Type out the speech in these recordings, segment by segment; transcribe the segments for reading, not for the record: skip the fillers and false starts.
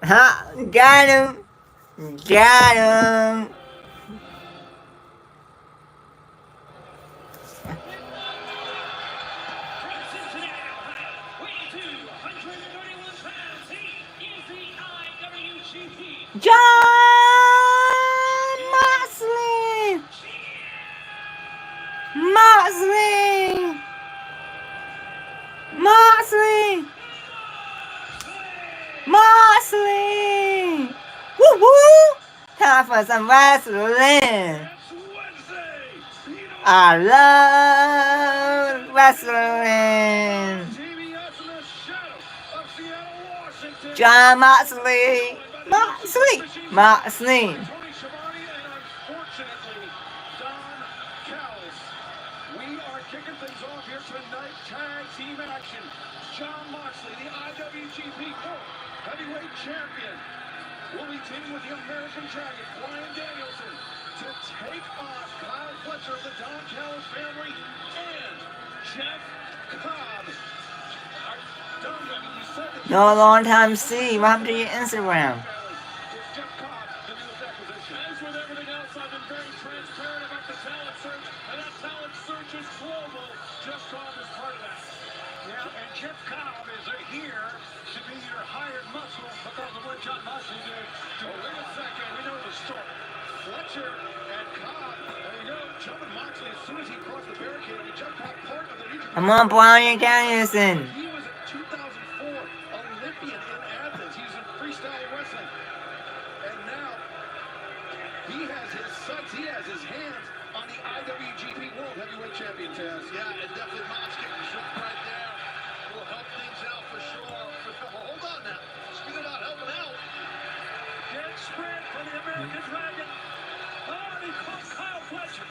Ha! Got him! Got him! John Moxley! Moxley! Moxley! Moxley! Woo woo! Time for some wrestling! I love wrestling! John Moxley! Moxley! Moxley! John Moxley, the IWGP World Heavyweight Champion, will be teaming with the American Dragon, Bryan Danielson, to take on Kyle Fletcher of the Don Callis family and Jeff Cobb. No long time see. What happened to your Instagram? Jeff Cobb, the newest acquisition. As with everything else, I've been very transparent about the talent search, and that talent search is global. Jeff Cobb is part of that. Yeah, and Jeff Cobb is here to be your hired muscle because of what John Moxley did. Oh, wait a second, we know the story. Fletcher and Cobb, there you go, jumping Moxley as soon as he crossed the barricade. And Jeff Cobb, part of the region. I'm on Bryan Danielson. He was a 2004 Olympian in Athens. He's in freestyle wrestling. And now he has his sights, he has his hands on the IWGP World Heavyweight Champion, Taz. Yeah, and definitely Mox getting slipped right there. Will help things out for sure. Hold on now. Speaking about helping out. Dead sprint for the American Dragon. Oh, and he caught Kyle Fletcher.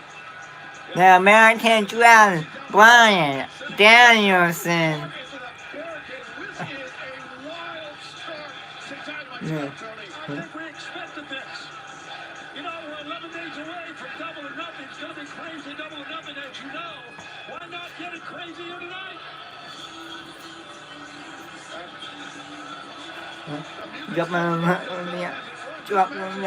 The American Dragon, Bryan Danielson. I think we expected this. You know, we're 11 days away from double or nothing. It's going to be crazy double or nothing, as you know. Why not get it crazy here tonight? Drop him, drop him,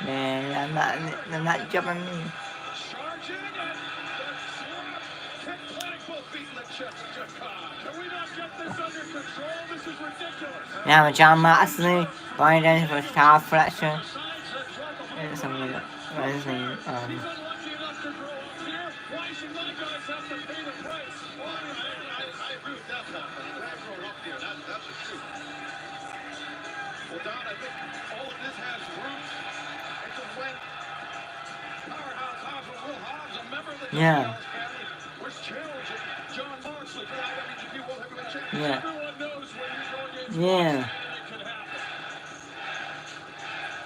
Man, I'm not jumping me. Now John Moxley, Bryan Danielson for Kyle Fletcher. And some of what is his name? Well, Don, I think all of this has roots into when Powerhouse Hobbs and Will Hobbs, a member of the Yeah. family, was challenging John Moxley for the IWGP World Heavyweight Championship. Yeah. Everyone knows when you go against Yeah. Moxley, it can happen.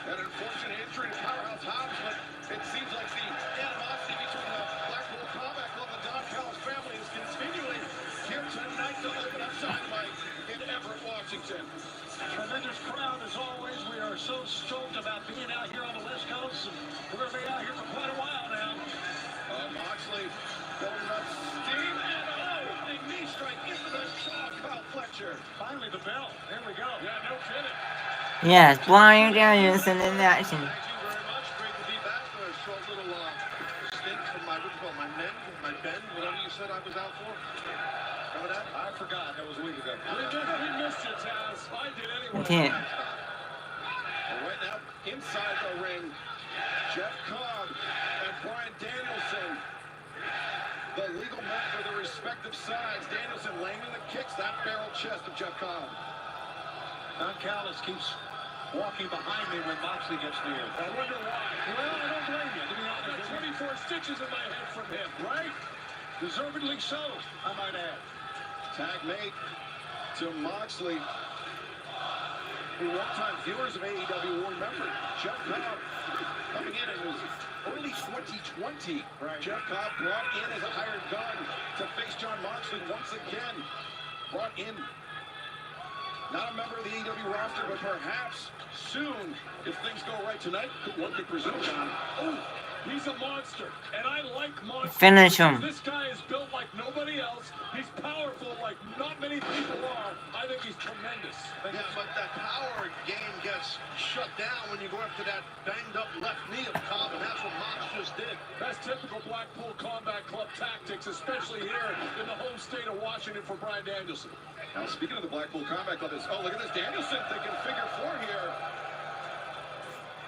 An unfortunate injury to Powerhouse Hobbs, but it seems like the animosity between the Blackpool Combat Club and the Don Callis family is continuing here tonight to open up Dynamite in Everett, Washington. Tremendous crowd as always. We are so stoked about being out here on the West Coast, and we're going to be out here for quite a while now. Moxley building up steam, and a knee strike into the jaw of Kyle Fletcher. Finally the bell. There we go. Yeah, no kidding. Yes, Bryan Danielson in action. Thank you very much. Great to be back for a short little stint from my, what do you call it, my bend, whatever you said I was out for. Remember that? I forgot. That was a week ago. We missed you, Taz. I did anyway. Okay. Right now, inside the ring, Jeff Cobb and Bryan Danielson, the legal men for their respective sides. Danielson laying in the kicks, that barrel chest of Jeff Cobb. Don Callis keeps walking behind me when Moxley gets near. I wonder why. Well, I don't blame you, to be honest. I got 24 stitches in my head from him, right? Deservedly so, I might add. Tag mate to Moxley. For one-time viewers of AEW will remember Jeff Cobb coming in was early 2020. Right. Jeff Cobb brought in as a hired gun to face John Moxley once again. Brought in, not a member of the AEW roster, but perhaps soon, if things go right tonight, one could presume, John. Oh, He's a monster, and I like monsters. Finish him. This guy is built like nobody else. He's powerful like not many people are. I think he's tremendous. Yeah, but that power game gets shut down when you go after that banged-up left knee of Cobb, and that's what Mox just did. That's typical Blackpool Combat Club tactics, especially here in the home state of Washington for Bryan Danielson. Now, speaking of the Blackpool Combat Club, oh, look at this. Danielson thinking figure four here.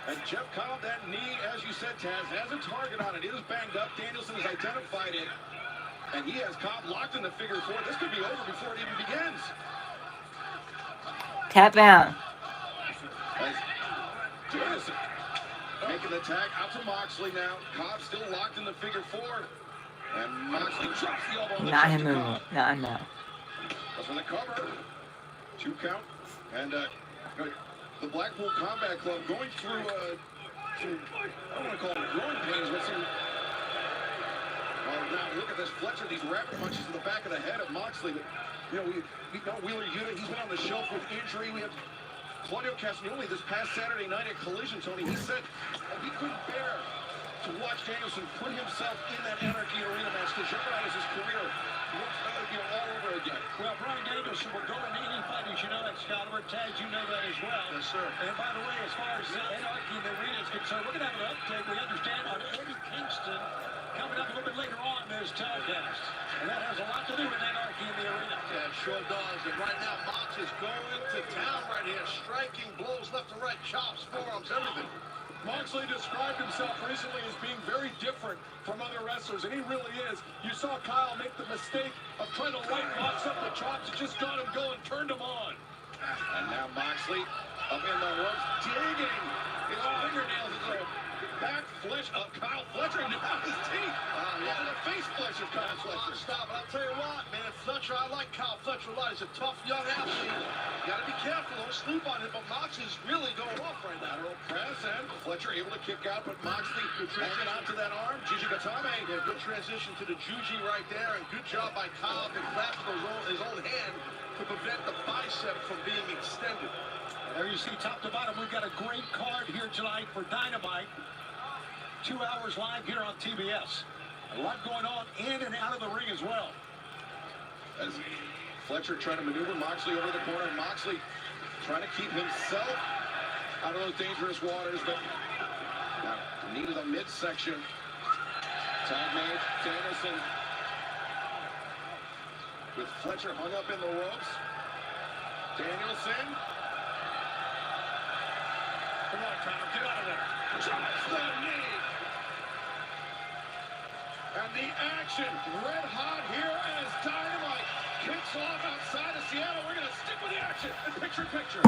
And Jeff Cobb, that knee, as you said, Taz, has a target on it. It is banged up. Danielson has identified it. And he has Cobb locked in the figure four. This could be over before it even begins. Tap out. As Danielson making the tag out to Moxley now. Cobb still locked in the figure four. And Moxley drops the elbow on the Not chest him to moving. Cobb. Not enough. That's from the cover. 2 count. And the Blackpool Combat Club going through some, I don't want to call them growing pains, but some. Now look at this Fletcher, these rapid punches to the back of the head of Moxley. You know, we know Wheeler Yuta, he's been on the shelf with injury. We have Claudio Castagnoli this past Saturday night at Collision, Tony. He said he couldn't bear to watch Danielson put himself in that Anarchy Arena match to jeopardize his career. All over again. Well, Bryan Danielson will go into any fight, as you know that, Scottimer. Taz, you know that as well. Yes, sir. And by the way, as far as Anarchy in the Arena is concerned, we're going to have an update, we understand, on Eddie Kingston coming up a little bit later on in this telecast. And that has a lot to do with Anarchy in the Arena. Yeah, it sure does. And right now, Mox is going to town right here, striking blows left and right, chops, forearms, everything. Moxley described himself recently as being very different from other wrestlers, and he really is. You saw Kyle make the mistake of trying to light Mox up the chops. It just got him going, turned him on. And now Moxley up in the ropes, digging his fingernails into the back flesh of Kyle Fletcher. Now his teeth on the face flesh of Kyle Fletcher. Stop it. I'll tell you what, man. Fletcher, I like Kyle Fletcher a lot. He's a tough young athlete. You got to be careful. Don't sleep on him. But Mox is really going off right now. Lateral press, and Fletcher able to kick out, but Moxley hanging onto that arm. Gigi Gatame. Yeah, good transition to the Juji right there. And good job by Kyle to clasp his own hand to prevent the bicep from being extended. There you see, top to bottom, we've got a great card here tonight for Dynamite. 2 hours live here on TBS. A lot going on in and out of the ring as well. As Fletcher trying to maneuver Moxley over the corner. Moxley trying to keep himself out of those dangerous waters, but now knee to the midsection. Tag made, Danielson with Fletcher hung up in the ropes. Danielson. Come on, Connor, get out of there. Drops the knee. And the action red hot here as Dynamite kicks off outside of Seattle. We're going to stick with the action and picture.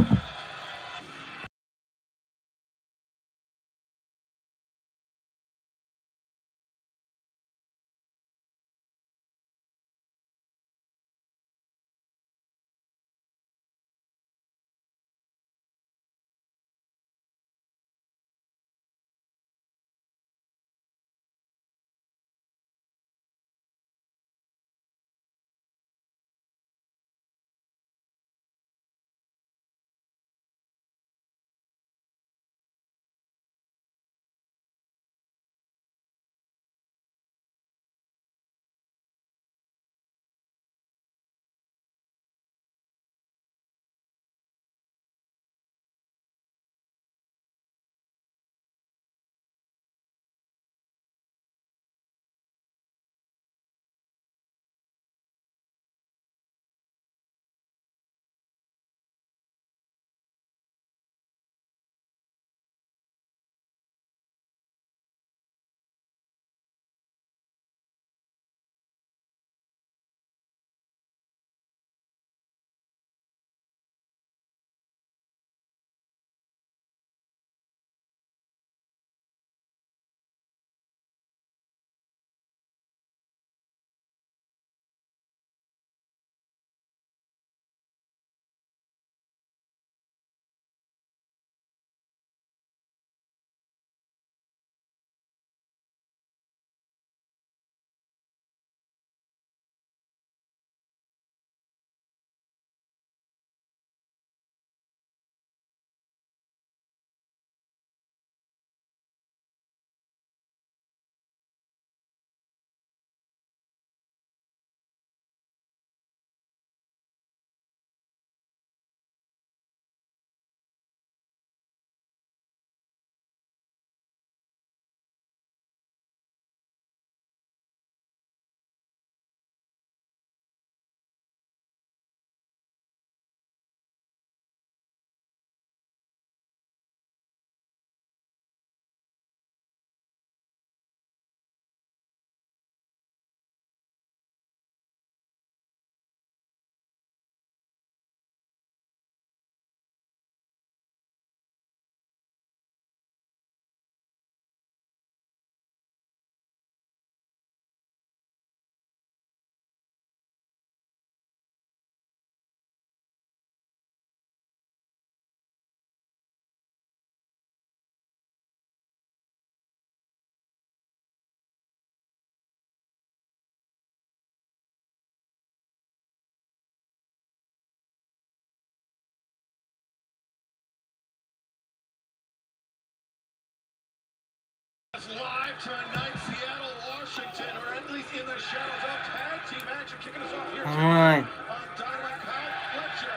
It's live tonight, Seattle, Washington, or at least in the shadows of tag team action. Kicking us off here Come tonight on. on Dynamite. Kyle Fletcher,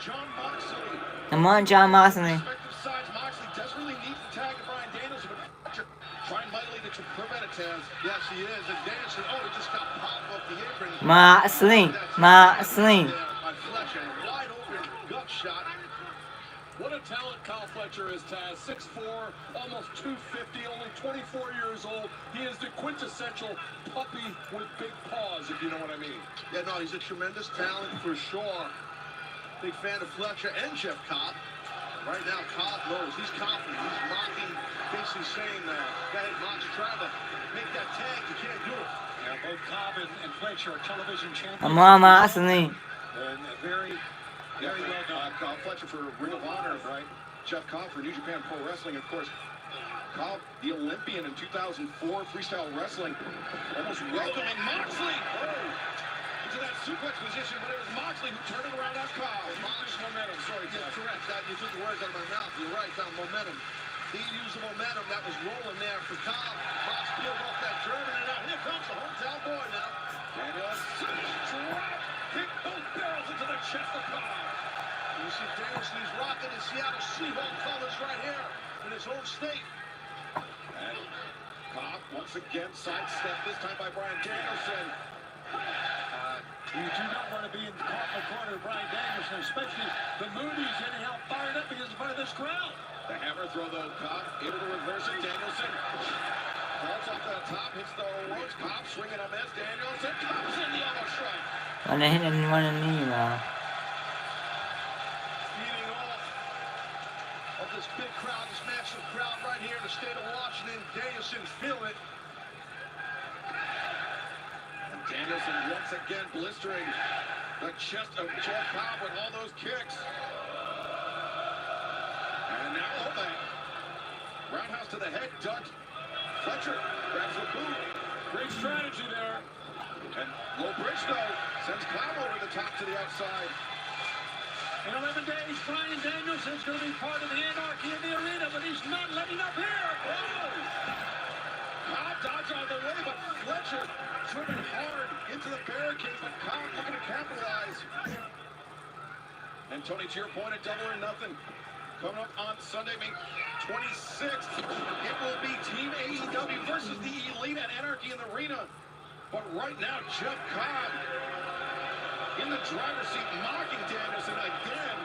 John Moxley. Come on, John Moxley. Respective sides, Moxley desperately needs the tag of Bryan Danielson, but Fletcher trying mightily to prevent it, Taz. Yes, he is. And Danielson, he just got popped off the apron. Moxley. Moxley. By Fletcher, wide open gut shot. What a talent Kyle Fletcher is, Taz. 6'4", almost 250, only 24 years old. He is the quintessential puppy with big paws, if you know what I mean. Yeah, no, he's a tremendous talent for sure. Big fan of Fletcher and Jeff Cobb. Right now, Cobb knows. He's confident. He's mocking, basically saying, go ahead, Mox, try to make that tag. You can't do it. Yeah, both Cobb and Fletcher are television champions. Come on, Moxley. And very well done. Kyle Fletcher for Ring of Honor, right? Jeff Cobb for New Japan Pro Wrestling, of course. Cobb, the Olympian in 2004, freestyle wrestling, almost welcoming Moxley into that suplex position, but it was Moxley who turned it around on Cobb. Mox momentum. Sorry, yeah, correct. You took the words out of my mouth. You're right, found momentum. He used the momentum that was rolling there for Cobb. Mox peeled off that German, and now here comes the hometown boy now. Danielson drop, kick both barrels into the chest of Cobb. You see Danielson, he's rocking his Seattle Seahawks colors right here in his home state. And Cobb once again sidestepped, this time by Bryan Danielson. You do not want to be caught in the corner of Bryan Danielson, especially the mood he's in and how fired up he is in front of this crowd. The hammer throw, though, Cobb able to reverse it. Danielson falls off the top, hits the ropes. Cobb swinging a miss. Danielson comes in the elbow strike. Wanna hit anyone in the knee now? Feeding off of this big crowd, this massive crowd right here in the state of Washington. Danielson feel it. And Danielson once again blistering the chest of Jeff Cobb with all those kicks. And now open. Roundhouse to the head, ducked. Fletcher grabs the boot. Great strategy there. And low bridge, though, sends Cobb over the top to the outside. In 11 days, Bryan Danielson's going to be part of the anarchy in the arena, but he's not letting up here. Oh! Cobb dodged out of the way, but Fletcher driven hard into the barricade, but Cobb looking to capitalize. And Tony, to your point, a double or nothing. Coming up on Sunday, May 26th, it will be Team AEW versus the Elite at Anarchy in the Arena. But right now, Jeff Cobb in the driver's seat, mocking Danielson again.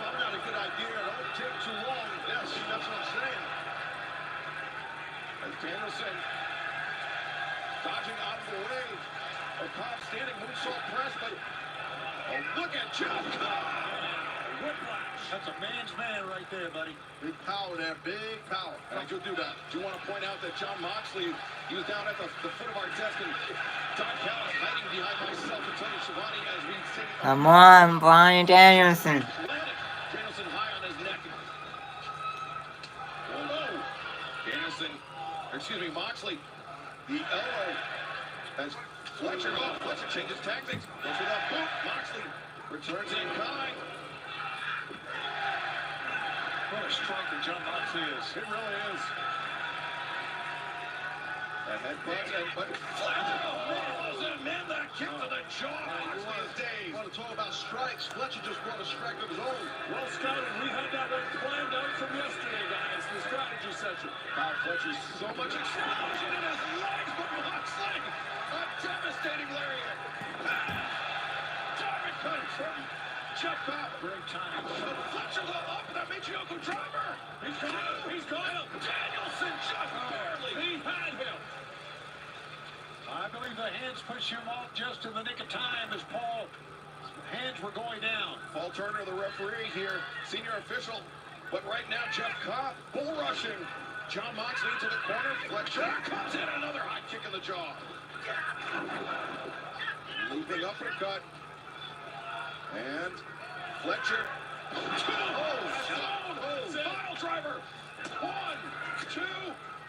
Probably not a good idea. Don't take too long. Yes, that's what I'm saying. As Danielson dodging out of the way of Cobb standing moonsault press, but look at Jeff Cobb! Whiplash. That's a man's man right there, buddy. Big power there, big power. And I do that. Do want to point out that John Moxley, he was down at the foot of our desk, and Don Callis hiding behind myself and Tony Schiavone as we see. Come on, Bryan Danielson. Danielson high on his neck. Oh no! Moxley, the elbow as Fletcher changes tactics. Goes for that boot. Moxley returns in kind. What a striker John Moxley is. It really is. That headbutt, but Fletcher, was it, man, that kick to the jaw. You want to talk about strikes? Fletcher just brought a strike of his own. Well scouted. We had that one planned out from yesterday, guys. The strategy session. Kyle Fletcher, so much explosion in his legs, but Moxley, a devastating lariat. Target cut from Jeff Cobb. Great time. But Fletcher up with that Michioku driver. He's got him. He's got him. Danielson just barely. He had him. I believe the hands pushed him off just in the nick of time as Paul's hands were going down. Paul Turner, the referee here, senior official. But right now, Jeff Cobb bull rushing. John Moxley to the corner. Fletcher comes in, another high kick in the jaw. Leaping uppercut. And Fletcher. Final driver. 1, 2,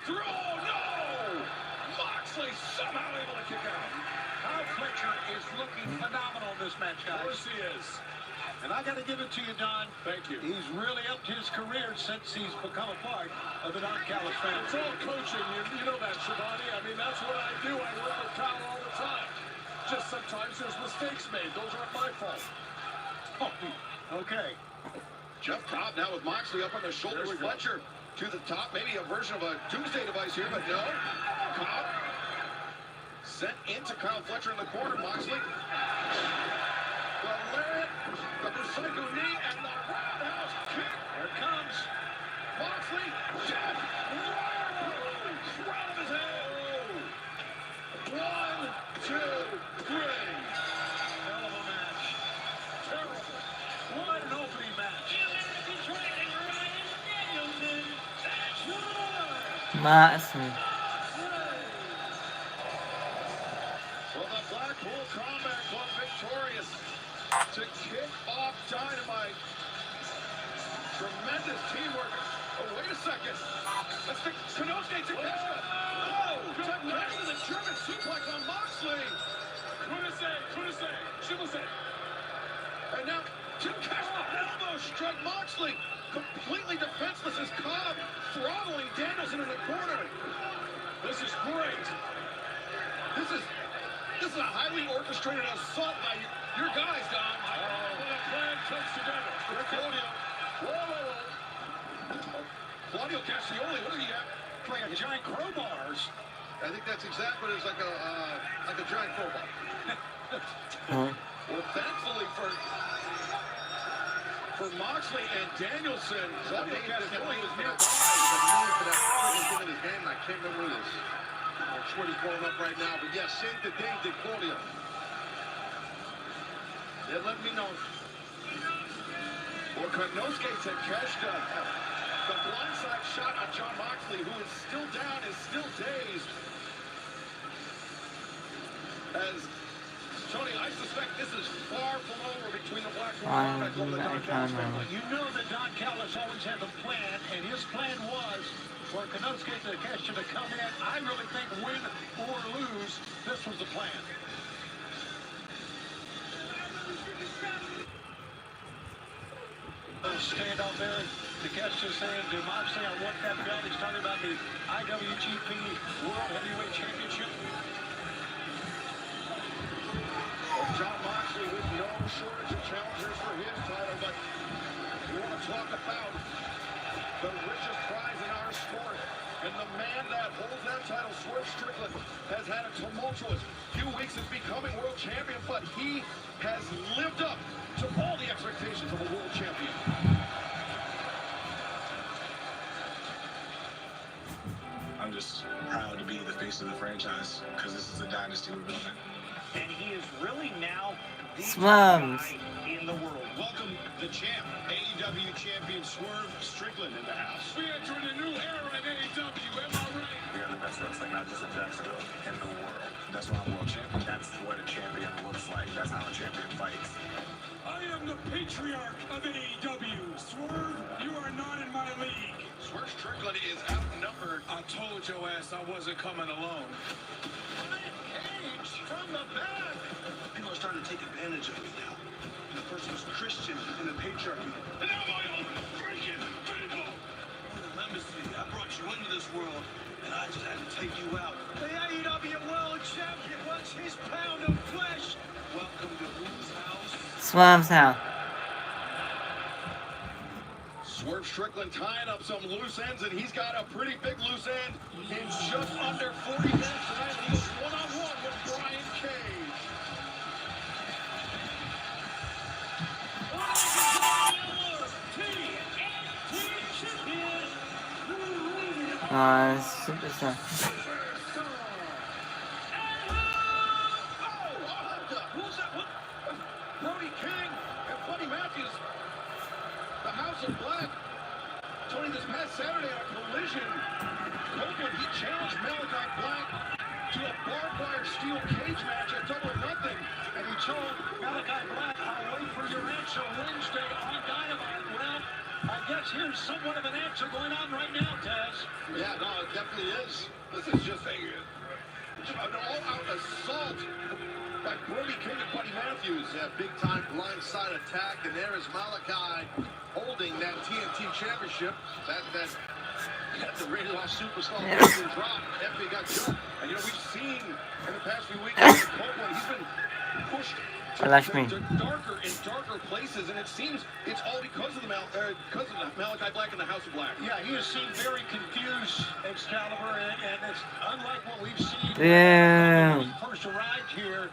3. Oh, no! Moxley somehow able to kick out. Kyle Fletcher is looking phenomenal in this match, guys. Of course he is. And I got to give it to you, Don. Thank you. He's really upped his career since he's become a part of the Don Callis family. It's all coaching. You know that, Shivani. I mean, that's what I do. I work with Cal all the time. Just sometimes there's mistakes made. Those aren't my fault. Oh, okay. Jeff Cobb now with Moxley up on the shoulders. Fletcher to the top. Maybe a version of a doomsday device here, but no. Cobb sent into Kyle Fletcher in the corner. Moxley. The lariat, the Psycho knee, and the roundhouse kick. Here it comes. Moxley, Jeff, right of his head. 1, 2, 3. Hell of a match. Terrible. What an opening match. Moxley. Well, the Blackpool Combat Club victorious to kick off Dynamite. Tremendous teamwork. Oh, wait a second. That's the Kanosuke Takeshita. Oh, Takeshita, the German suplex on Moxley. And now Takeshita elbow struck Moxley. Completely defenseless as Cobb throttling Danielson in the corner. This is great. This is a highly orchestrated assault by your guys, Dom. When a plan comes together. Claudio. Whoa. Claudio Castioli, what do you have? Like a giant crowbars. I think that's exactly what it is, like a giant crowbar. Well, thankfully for Moxley and Danielson, Claudio Castioli was nearby. In his game, I can't remember who it is. I'm sure he's blowing up right now, but yes, saved the day, did Claudio. Yeah, let me know. Well, Kanosuke Takeshita, the blindside shot on John Moxley, who is still down, is still dazed. As Tony, I suspect this is far from over between the Blackpool Combat Club and the Don Callis family. You know that Don Callis always had a plan, and his plan was for Kanosuke Takeshita to come in. I really think win or lose, this was the plan. Stand out there, Takeshita saying to Moxley, I want that belt. He's talking about the IWGP World Heavyweight Championship. John Moxley with no shortage of challengers for his title, but you want to talk about the richest prize in our sport. And the man that holds that title, Swerve Strickland, has had a tumultuous few weeks since becoming world champion, but he has lived up to all the expectations of a world champion. I'm just proud to be the face of the franchise because this is a dynasty we're building. And he is really now the Swams. guy in the world. Welcome the champ, AEW champion Swerve Strickland in the house. We entered a new era in AEW, am I right? We are the best wrestling, not just in Jacksonville, in the world. That's why I'm world champion. That's what a champion looks like. That's how a champion fights. I am the patriarch of AEW. Swerve, you are not in my league. Swerve Strickland is outnumbered. I told your ass I wasn't coming alone. Cage from the back. People are starting to take advantage of me now. The person was Christian in the patriarchy. And now I am freaking people. Remember, I brought you into this world, and I just had to take you out. The AEW World Champion wants his pound of flesh. Welcome to whose house? Swam's house. Swerve Strickland tying up some loose ends, and he's got a pretty big loose end in just under 40 minutes tonight. He goes one-on-one with Brian Cage. Superstar. Brody King and Buddy Matthews. The House of Black. Tony, this past Saturday on Collision, Copeland, he challenged Malachi Black to a barbed wire steel cage match at Double or Nothing. And he told Malachi Black, I'll wait for your answer Wednesday on Dynamite. Well, I guess here's somewhat of an answer going on right now, Taz. Yeah, no, it definitely is. This is just an all-out assault by Brody King and Buddy Matthews. Yeah, big-time blindside attack, and there is Malachi holding that TNT championship. That the radioactive superstar drop after he got jumped. And we've seen in the past few weeks, Copeland, he's been pushed to darker and darker places, and it seems it's all because of the Malachi Black and the House of Black. Yeah, he has seemed very confused, Excalibur, and it's unlike what we've seen Damn. when he first arrived here.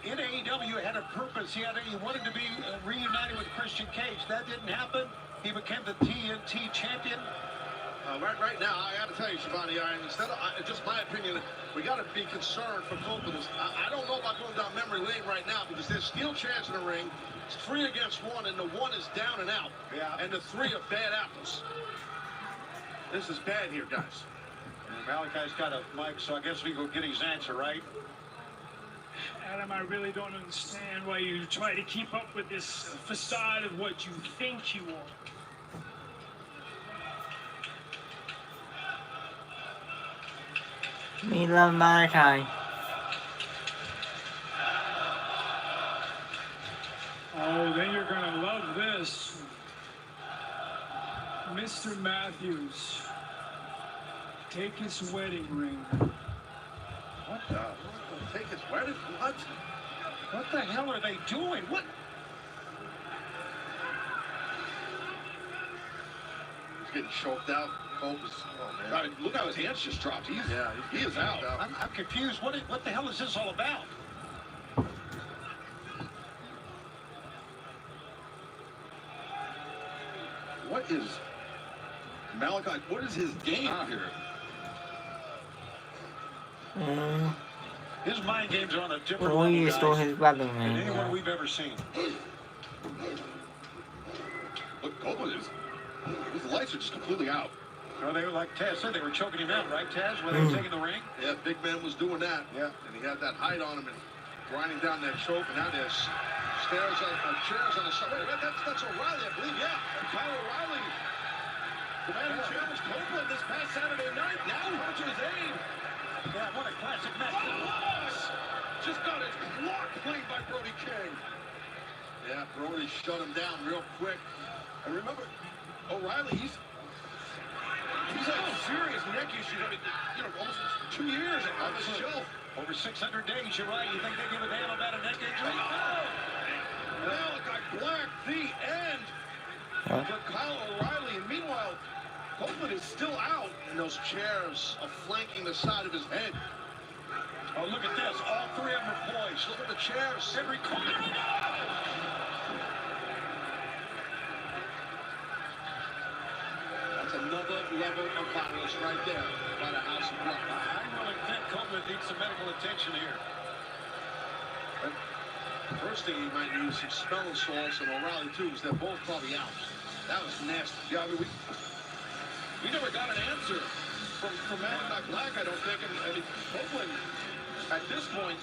In AEW, had a purpose. He wanted to be reunited with Christian Cage. That didn't happen. He became the TNT champion. Right now, I got to tell you, Shivani, instead of just my opinion, we got to be concerned for Copeland. I don't know about going down memory lane right now because there's steel chairs in the ring. It's 3 against 1, and the 1 is down and out. Yeah. And the 3 are bad apples. This is bad here, guys. And Malachi's got a mic, so I guess we go get his answer, right? Adam, I really don't understand why you try to keep up with this facade of what you think you are. Me love Malachi. Oh, then you're gonna love this. Mr. Matthews, take his wedding ring. What the? Take his wedding? What? What the hell are they doing? What? He's getting choked out. Cope is, oh, man. Look how his hands just dropped. He is out. I'm confused. What the hell is this all about? What is Malachi? What is his game here? His mind games are on a different Well, he level, stole guys, his weapon, than anyone man. we've ever seen. Look, Copeland is. His lights are just completely out. No, they were like Taz said, they were choking him out, right, Taz? When they were taking the ring? Yeah, big man was doing that. Yeah. And he had that height on him and grinding down that choke. And now there's chairs on the side. Wait, that's O'Reilly, I believe. Yeah, Kyle O'Reilly. The man who challenged Copeland this past Saturday night. Now runs to his aid. Yeah, what a classic match. Just got his block played by Brody King. Yeah, Brody shut him down real quick. And remember, O'Reilly, he's had serious neck issues. I mean, almost 2 years on the shelf. Over 600 days, you're right. You think they give a damn about a neck injury? Malachi Black, the end for Kyle O'Reilly. And meanwhile, Copeland is still out. And those chairs are flanking the side of his head. Oh, look at this. All 3 of them are poised. Look at the chairs. Every corner. That's another level of violence right there by the House of Black. I really think Copeland needs some medical attention here. First thing he might need is some smelling salts, and O'Reilly too, because they're both probably out. That was nasty. Yeah, I mean, we never got an answer from Malachi Black, I don't think. And I mean, Copeland, at this point,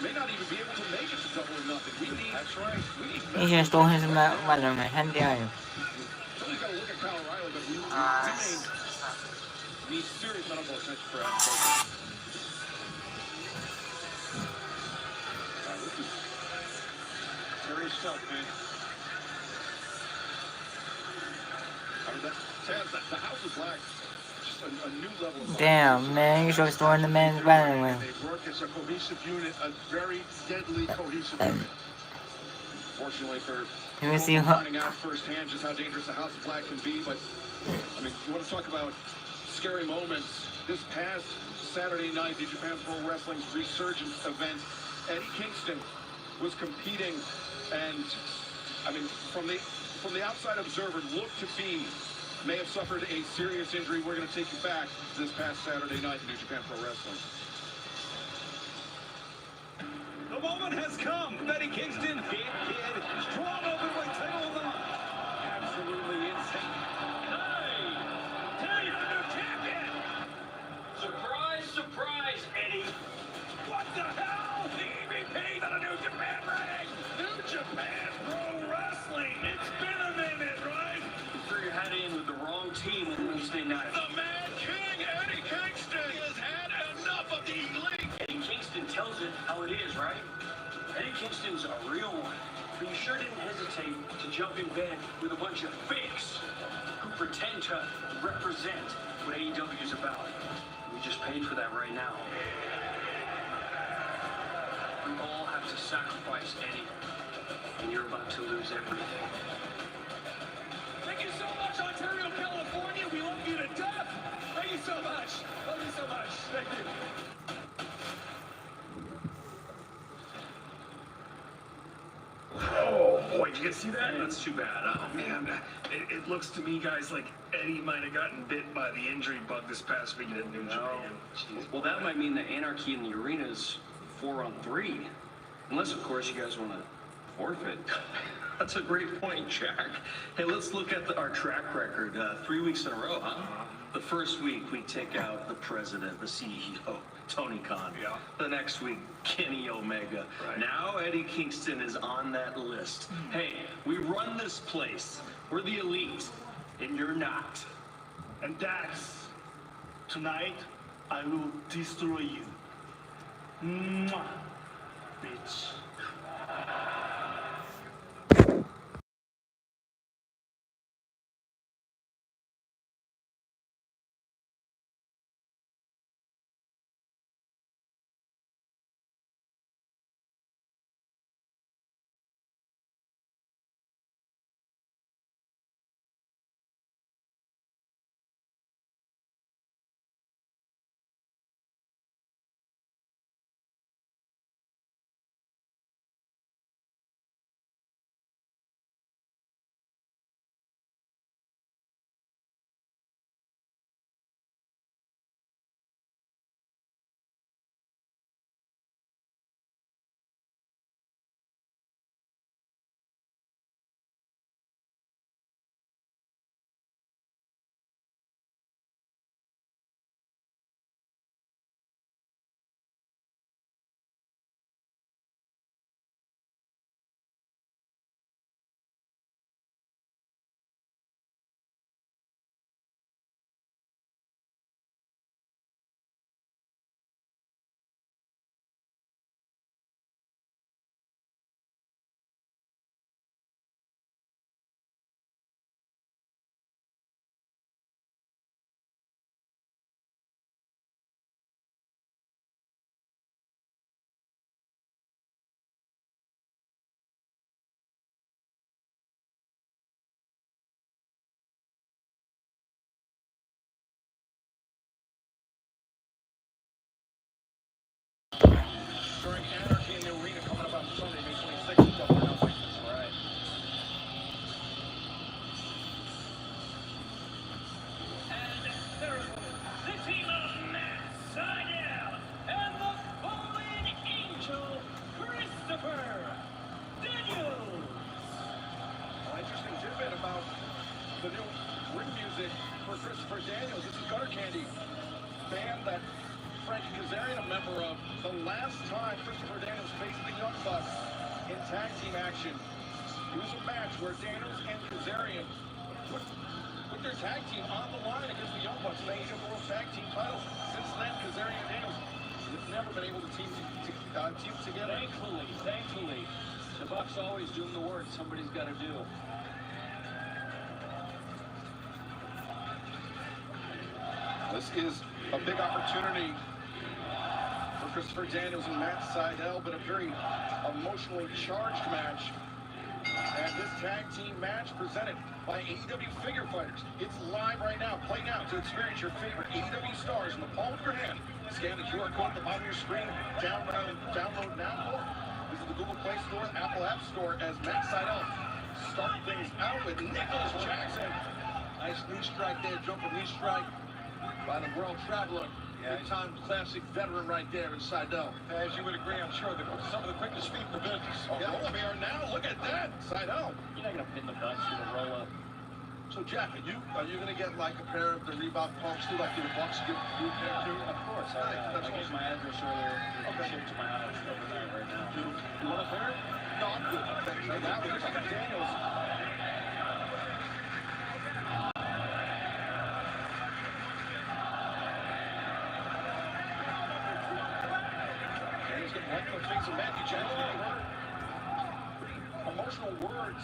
may not even be able to make it to Double or Nothing. That's right. He just stole his weapon, man. How dare you? Somebody's got to look at Kyle O'Reilly, but we need serious medical attention for Adam Copeland. This is Serious stuff, man. I mean, the House of Black, just a new level of Damn, man. You should have stolen the man's weapon, man. They work as a cohesive unit, a very deadly cohesive unit. Fortunately for Let me see how. finding out firsthand just how dangerous the House of Black can be, but I mean, you want to talk about scary moments. This past Saturday night, the Japan Pro Wrestling's Resurgence event, Eddie Kingston was competing, and I mean, from the outside observer, looked to be may have suffered a serious injury. We're going to take you back this past Saturday night in New Japan Pro Wrestling. The moment has come. Eddie Kingston, big kid, strong overweight title. Absolutely insane. Hey, tell you the new champion. Surprise, surprise, Eddie. What the hell? The EVP to the New Japan ring. New Japan Pro Wrestling. It's been a minute, right? You threw your hat in with the wrong team on Wednesday night. The Mad King, Eddie Kingston, has had enough of the elite. Eddie Kingston tells it how is, right? Eddie Kingston's a real one. But you sure didn't hesitate to jump in bed with a bunch of fakes who pretend to represent what AEW is about. We just paid for that right now. We all have to sacrifice Eddie, and you're about to lose everything. Thank you so much, Ontario, California. We love you to death. Thank you so much. Love you so much. Thank you. Oh boy, did you guys see that? That's too bad. Oh man, it looks to me, guys, like Eddie might have gotten bit by the injury bug this past weekend in New Japan. Jeez. Well, that might mean the anarchy in the arena is 4-on-3. Unless, of course, you guys want to forfeit. That's a great point, Jack. Hey, let's look at our track record. 3 weeks in a row, huh? The first week, we take out the president, the CEO, Tony Khan. Yeah. The next week, Kenny Omega. Right. Now Eddie Kingston is on that list. Hey, we run this place. We're the elite, and you're not. And Dax, tonight I will destroy you. Mwah, bitch. During Anarchy in the Arena coming up on Sunday, May 26th. Double or nothing. That's right. And there is the team of Matt Sydal and the fallen angel, Christopher Daniels. Interesting tidbit about the new ring music for Christopher Daniels. This is Gutter Candy, band that Frankie Kazarian, a member of. The last time Christopher Daniels faced the Young Bucks in tag team action, it was a match where Daniels and Kazarian put their tag team on the line against the Young Bucks in the AEW World Tag Team titles. Since then, Kazarian and Daniels have never been able to team together. Thankfully, the Bucks always doing the work somebody's got to do. This is a big opportunity for Christopher Daniels and Matt Sydal, but a very emotionally charged match. And this tag team match presented by AEW Figure Fighters. It's live right now. Play now to experience your favorite AEW stars in the palm of your hand. Scan the QR code at the bottom of your screen. Download now. Visit the Google Play Store, Apple App Store as Matt Sydal start things out with Nicholas Jackson. Nice knee strike there, jumping knee strike by the World Traveler. Big-time classic veteran right there in Sydal. As you would agree, I'm sure some of the quickest feet in the business. Yeah, we are now. Look at that. Sydal. You're not going to pin the Bucks with a roll-up. So Jack, are you gonna get like a pair of the Reebok pumps too, like the Bucks give you a pair too? Of course. I gave my address earlier. Okay. Shipped to my house overnight right now. You want a pair? No, I'm good. Thanks. And now Christopher Daniels. Daniels gonna Like the face of Matthew Jackson. Pretty emotional words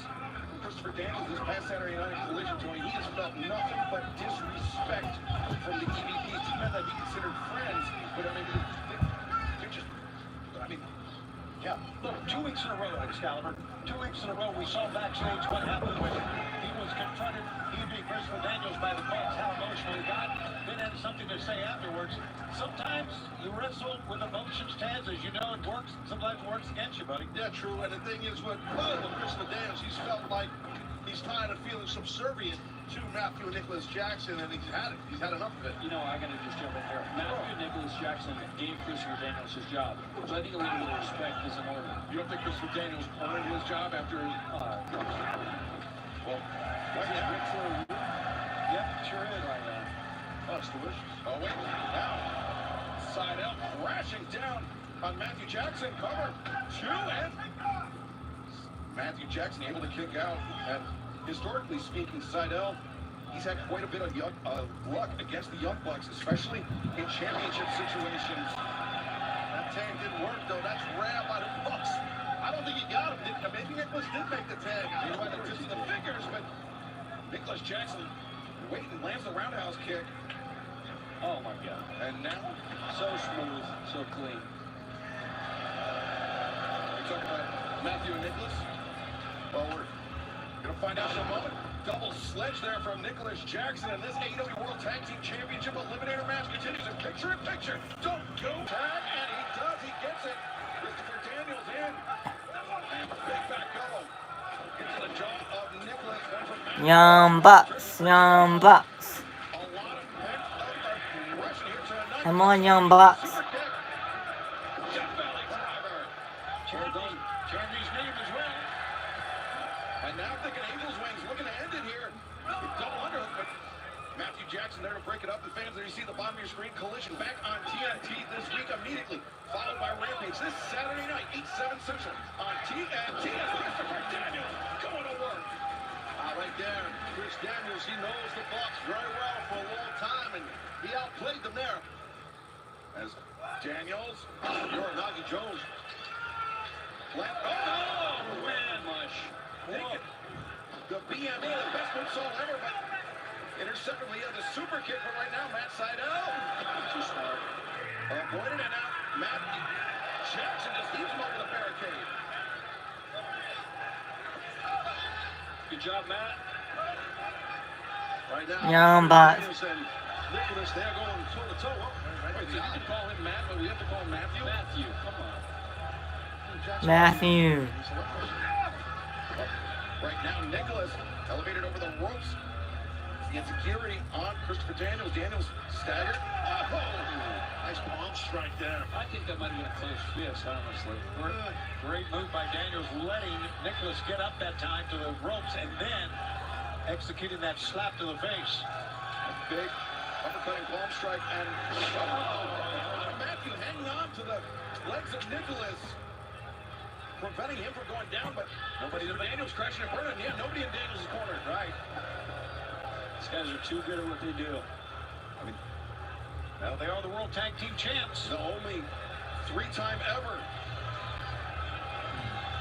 from Christopher Daniels this past Saturday night at Collision, Tony. He has felt nothing but disrespect from the EVPs. Two men that he considered friends, but I mean, they're just, I mean, yeah. Look, 2 weeks in a row, Excalibur. 2 weeks in a row, we saw backstage what happened when he was confronted, he being Christopher Daniels, by the Bucks, how emotional he got, then had something to say afterwards. Sometimes you wrestle with emotions, Taz, as you know, it works. Sometimes it works against you, buddy. Yeah, true. And the thing is, with Christopher Daniels, he's felt like he's tired of feeling subservient to Matthew and Nicholas Jackson, and he's had it. He's had enough of it. You know, I gotta just jump in here. Matthew Nicholas Jackson gave Christopher Daniels his job, so I think a little bit of respect is in order. You don't think Christopher Daniels earned his job after his, well, right now? Yep, sure is. Right now. Oh, it's delicious. Oh, wait, now, Seidel crashing down on Matthew Jackson, cover, two, and Matthew Jackson able to kick out, and historically speaking, Seidel, he's had quite a bit of luck against the Young Bucks, especially in championship situations. That tag didn't work, though. That's rare by the Bucks. I don't think he got him. Maybe Nicholas did make the tag. He might have twisted the fingers, but Nicholas Jackson waits and lands the roundhouse kick. Oh my God. And now, So smooth, so clean. we're talking about Matthew and Nicholas. Well, we're going to find out in a moment. Double sledge there from Nicholas Jackson, and this AEW World Tag Team Championship Eliminator match continues in picture-in-picture. Don't go tag, and he does. He gets it. Christopher Daniels in. And big back elbow into the jaw of Nicholas. One from Matthew. Young Bucks, Young Bucks. A lot of pent-up aggression here tonight. Come on, Young Bucks. Super kick. Death Valley driver. Champion's name as well. And now I'm thinking Angel's Wings looking to end it here. Double underhook, but Matthew Jackson there to break it up. And fans, there you see the bottom of your screen. Collision back on TNT this week immediately, followed by Rampage this Saturday night, 8/7 Central on TNT. As Christopher Daniels going to work. Right there, Chris Daniels, he knows the Bucks very well for a long time, and he outplayed them there. As Daniels, Uranagi Jones. oh, man, mush. The BME, the best moonsault ever, but intercepted he has a super kick, but right now, Matt Seidel. Too smart. Avoided, and now Matt Jackson just leaves him over the barricade. Good job, Matt. Right now, Young Bucks. Daniels and Nicholas, they're going toe-to-toe. Wait, so you can call him Matt, but we have to call him Matthew? Matthew, come on. Matthew. Right now, Nicholas elevated over the ropes. He had security on Christopher Daniels. Daniels staggered. Oh, Nice palm strike there. I think that might have been a close fist, honestly. Great move by Daniels, letting Nicholas get up that time to the ropes and then executing that slap to the face. a big uppercutting palm strike, and Matthew hanging on to the legs of Nicholas, preventing him from going down, but nobody in Daniels crashing and burning. Yeah, nobody in Daniels' corner. Right. These guys are too good at what they do. I mean, Well, they are the World Tag Team Champs. the only three-time ever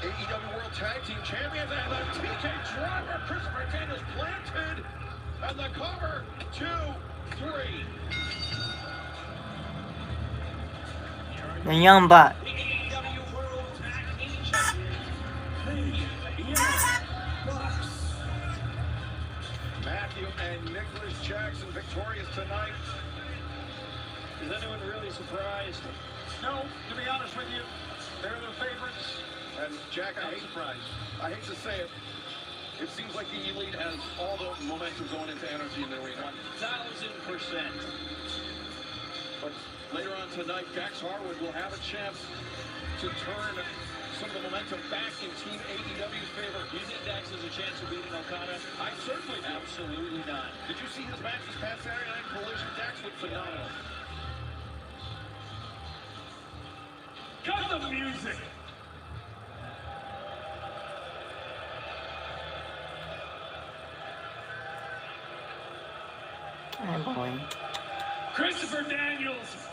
AEW World Tag Team Champions, and the TK driver, Christopher Daniels planted, and the cover, 2, 3. The Young Bucks. The AEW World Tag Team Champions, the Young Bucks. Matthew and Nicholas Jackson victorious tonight. Is anyone really surprised? No, to be honest with you, they're the favorites. And Jack, I'm surprised. I hate to say it, it seems like the Elite has all the momentum going into energy in the arena. 1,000%. But later on tonight, Dax Harwood will have a chance to turn some of the momentum back in Team AEW's favor. Do you think Dax has a chance of beating Okada? I certainly do. Absolutely not. Did you see his match this past Saturday night Collision? Dax looked phenomenal. Cut the music. Oh boy. Christopher Daniels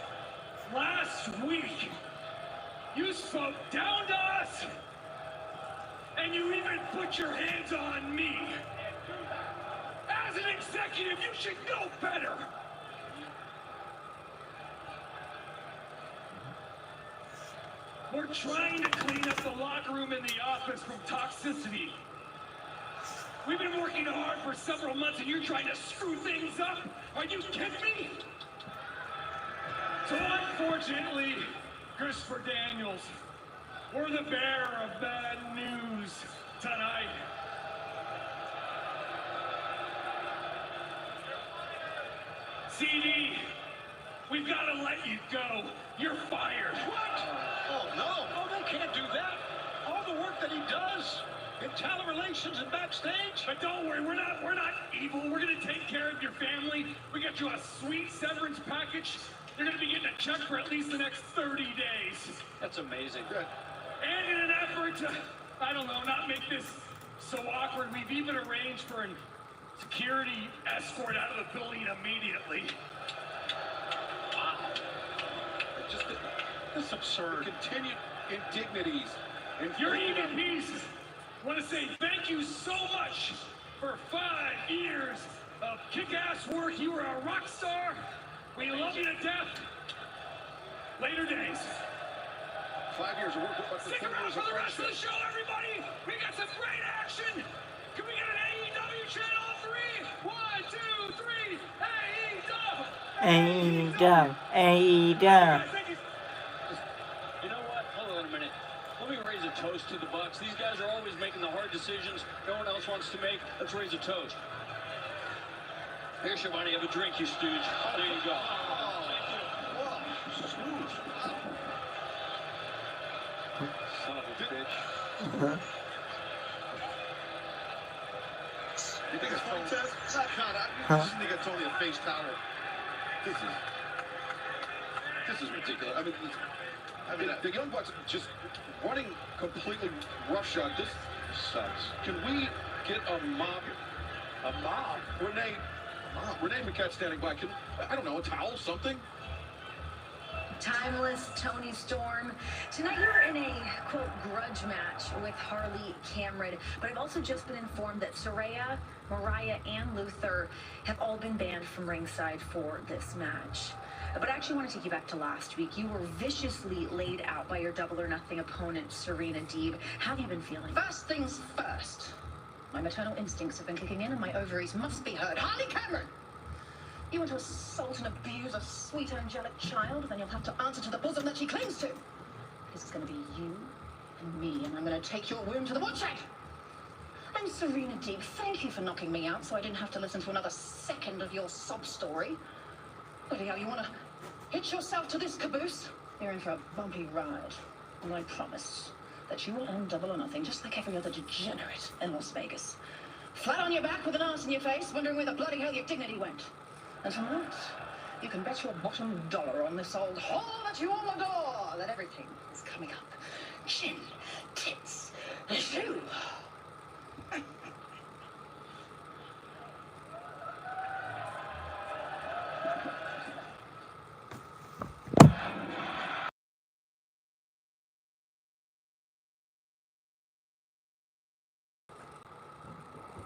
last week You spoke down to us, and you even put your hands on me. As an executive, you should know better. We're trying to clean up the locker room and the office from toxicity. We've been working hard for several months and you're trying to screw things up? Are you kidding me? So unfortunately, Christopher Daniels, we're the bearer of bad news tonight. CD, we've got to let you go. You're fired. What? Oh, no. Oh, they can't do that. All the work that he does in talent relations and backstage. But don't worry, we're not evil. We're gonna take care of your family. We got you a sweet severance package. You're gonna be getting a check for at least the next 30 days. That's amazing. Good. And in an effort to, I don't know, not make this so awkward, we've even arranged for a security escort out of the building immediately. Wow. Just This is absurd. continued indignities. Your EVPs want to say thank you so much for 5 years of kick-ass work. You were a rock star. We love you to death. Later days. 5 years of work. Stick around for the rest of the show, everybody. We got some great action. Can we get an AEW channel 3? 1, 2, 3. AEW. AEW. You know what? Hold on a minute. Let me raise a toast to the Bucks. These guys are always making the hard decisions no one else wants to make. Let's raise a toast. Here, Shivani, have a drink, you stooge. There you go. Son of a bitch. You think it's phone test? Not kind of. You just think it's only a face towel. This is ridiculous. I mean, the Young Bucks just running completely roughshod. This sucks. Can we get a mop? A mop? Renee McCat standing by. I don't know, a towel, something? Timeless Tony Storm. Tonight you were in a, quote, grudge match with Harley Cameron, but I've also just been informed that Saraya, Mariah, and Luther have all been banned from ringside for this match. But I actually want to take you back to last week. You were viciously laid out by your Double or Nothing opponent, Serena Deeb. How have you been feeling? First things first. My maternal instincts have been kicking in and my ovaries must be heard. Harley Cameron! You want to assault and abuse a sweet angelic child, then you'll have to answer to the bosom that she clings to. Because it's going to be you and me, and I'm going to take your wound to the woodshed. I'm Serena Deeb. Thank you for knocking me out so I didn't have to listen to another second of your sob story. But yeah, you want to hitch yourself to this caboose? You're in for a bumpy ride. And I promise that you will end Double or Nothing just like every other degenerate in Las Vegas. Flat on your back with an arse in your face, wondering where the bloody hell your dignity went. And tonight, you can bet your bottom dollar on this old whore that you all adore that everything is coming up. Chin, tits, shoe.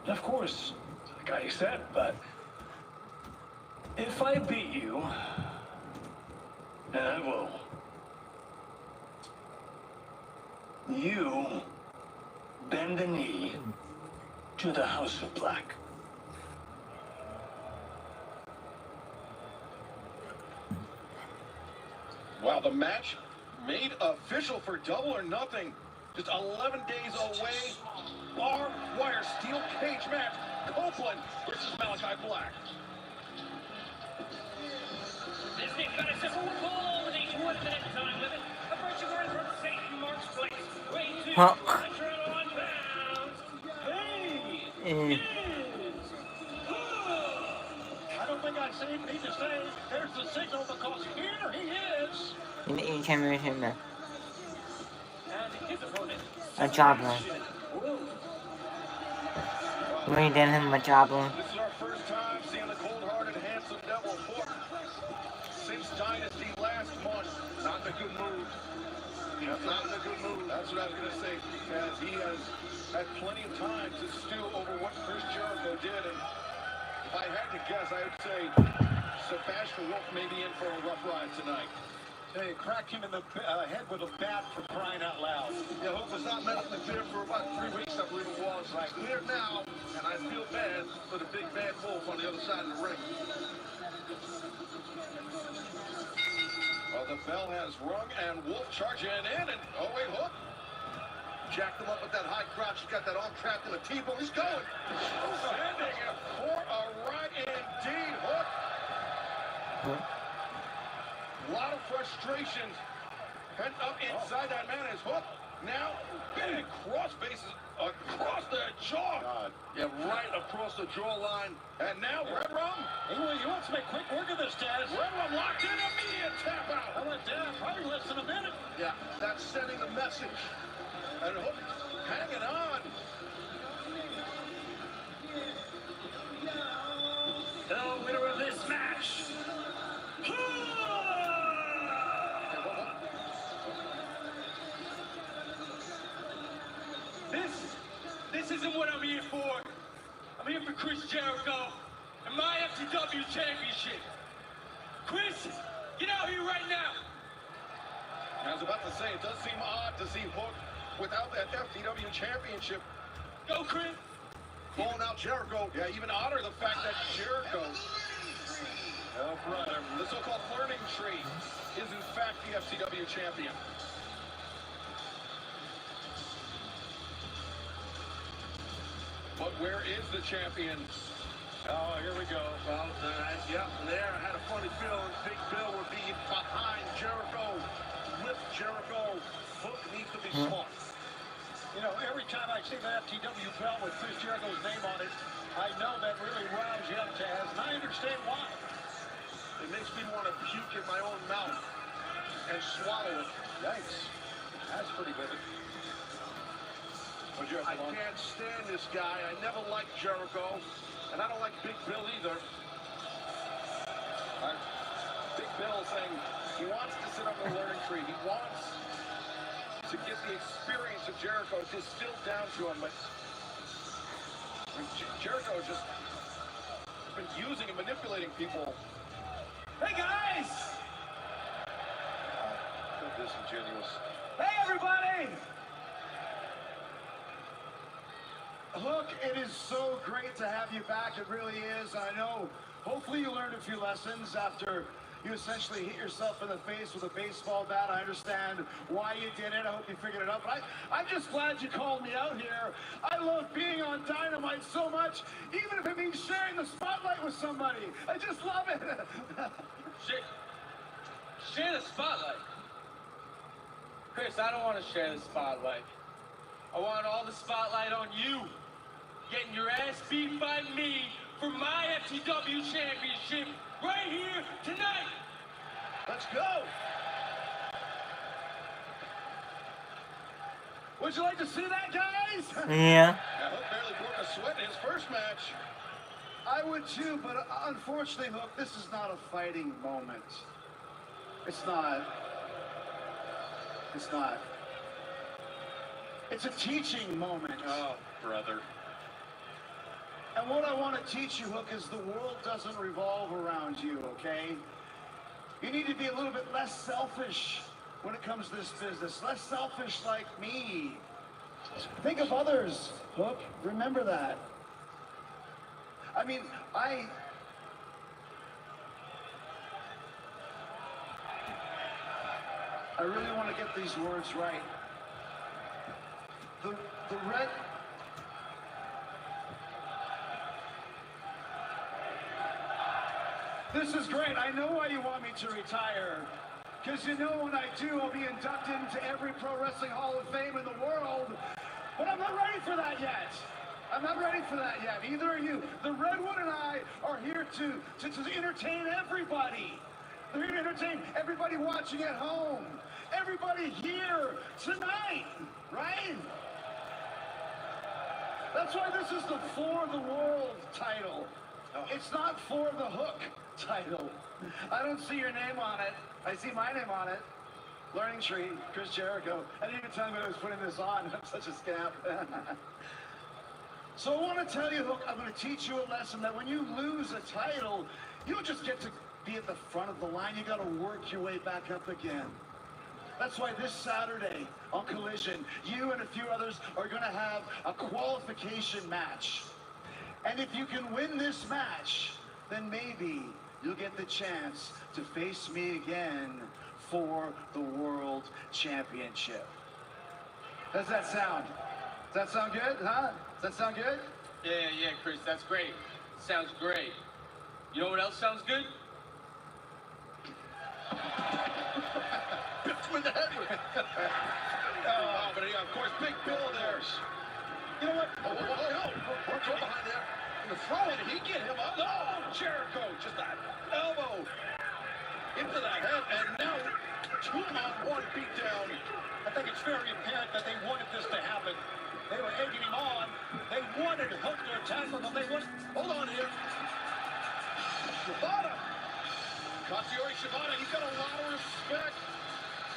Of course, like I said, but if I beat you, and I will, you bend the knee to the House of Black. Wow, the match made official for Double or Nothing. Just 11 days away. Barbed wire steel cage match. Copeland versus Malachi Black. This thing's got a simple pull with each 1 minute time limit. Approaching her from St. Mark's Place. Weighing 201 pounds. Hey! I don't think I need to say there's the signal because here he is. You can move him there. And his opponent. A jobber. We did him a jobber. This is our first time seeing the cold-hearted, handsome Devil Foot since Dynasty last month. Not in a good mood. That's not in a good mood. That's what I was going to say, because he has had plenty of time to stew over what Chris Jericho did. And if I had to guess, I would say Sebastian Wolf may be in for a rough ride tonight. They cracked him in the head with a bat for crying out loud. Yeah, Hook was not medically cleared for about 3 weeks, I believe it was. Right. Cleared now, and I feel bad for the big bad Wolf on the other side of the ring. Well, the bell has rung, and Wolf charging in, and oh wait, Hook. Jacked him up with that high crotch. He's got that arm trapped in a T-bone. He's going. Sending him for a ride indeed, Hook. A lot of frustration pent up inside that man as Hook. Now, big cross faces across the jaw. God. Yeah, right across the jawline. And now Red Rum. He wants to make quick work of this, Taz. Red Rum locked in, immediate tap out. How about that? Probably less than a minute. Yeah, that's sending a message. And Hook hanging on. The winner of this match. This isn't what I'm here for. I'm here for Chris Jericho and my FTW championship. Chris, get out here right now. I was about to say, it does seem odd to see Hook without that FTW championship. Go, Chris. Calling out Jericho. Yeah, even odder the fact that Jericho, oh brother, the so-called learning tree, is in fact the FTW champion. But where is the champion? Oh, here we go. Well, yeah, there. I had a funny feeling Big Bill would be behind Jericho. With Jericho. Hook needs to be smart. You know, every time I see the FTW belt with Chris Jericho's name on it, I know that really riles you up, Taz, and I understand why. It makes me want to puke in my own mouth and swallow it. Yikes. That's pretty vivid. I can't stand this guy. I never liked Jericho, and I don't like Big Bill either. Big Bill saying he wants to sit on the learning tree. He wants to get the experience of Jericho distilled down to him, but Jericho has just been using and manipulating people. Hey, guys. So disingenuous. Hey, everybody. Hook, it is so great to have you back. It really is. I know, hopefully you learned a few lessons after you essentially hit yourself in the face with a baseball bat. I understand why you did it. I hope you figured it out. But I'm just glad you called me out here. I love being on Dynamite so much, even if it means sharing the spotlight with somebody. I just love it. Share the spotlight. Chris, I don't want to share the spotlight. I want all the spotlight on you. Getting your ass beat by me for my FTW championship right here tonight. Let's go. Would you like to see that, guys? Yeah. Hook barely broke a sweat in his first match. I would too, but unfortunately, Hook, this is not a fighting moment. It's not. It's not. It's a teaching moment. Oh, brother. And what I want to teach you, Hook, is the world doesn't revolve around you, okay? You need to be a little bit less selfish when it comes to this business. Less selfish like me. Think of others, Hook. Remember that. I mean, I really want to get these words right. The red... This is great. I know why you want me to retire. Because you know when I do, I'll be inducted into every Pro Wrestling Hall of Fame in the world. But I'm not ready for that yet. I'm not ready for that yet. Either are you. The Redwood and I are here to entertain everybody. They're here to entertain everybody watching at home. Everybody here tonight, right? That's why this is the For the World title. It's not For the Hook title. I don't see your name on it. I see my name on it. Learning tree, Chris Jericho. I didn't even tell him I was putting this on. I'm such a scamp. So I want to tell you, Hook, I'm going to teach you a lesson that when you lose a title, you don't just get to be at the front of the line. You got to work your way back up again. That's why this Saturday on Collision, you and a few others are going to have a qualification match. And if you can win this match, then maybe you'll get the chance to face me again for the World Championship. Does that sound? Does that sound good, huh? Does that sound good? Yeah, Chris, that's great. Sounds great. You know what else sounds good? With the head with it. Oh, but of course, Big Bill there. You know what? We're behind there. In the throw it, he get him up. No, Jericho, just that elbow into the head, and now 2-on-1 beatdown. I think it's very apparent that they wanted this to happen. They were egging him on. They wanted Hook to attack him, but they wouldn't. Hold on here. Shibata. Katsuyori Shibata, he's got a lot of respect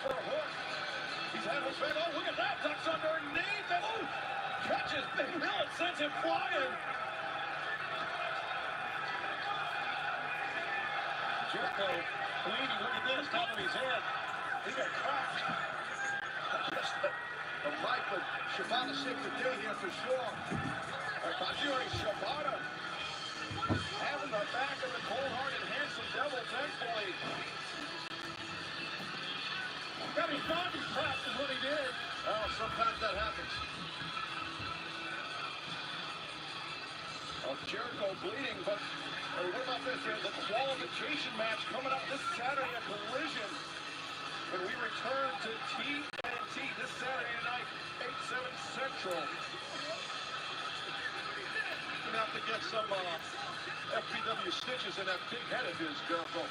for Hook. He's had respect. Oh, look at that. Ducks underneath. And oh, catches Big Bill and sends him flying. Jericho bleeding. Look at this. Top of his head. He got cracked. Just the right, but Shibata saved the day here for sure. Katsuyori Shibata having the back of the cold-hearted, handsome devil, thankfully. Got his body cracked is what he did. Oh, sometimes that happens. Jericho bleeding, but what about this? There's a qualification match coming up this Saturday at Collision. When we return to TNT this Saturday night, 8/7 Central. Gonna have to get some FPW stitches in that big head of his, Jericho.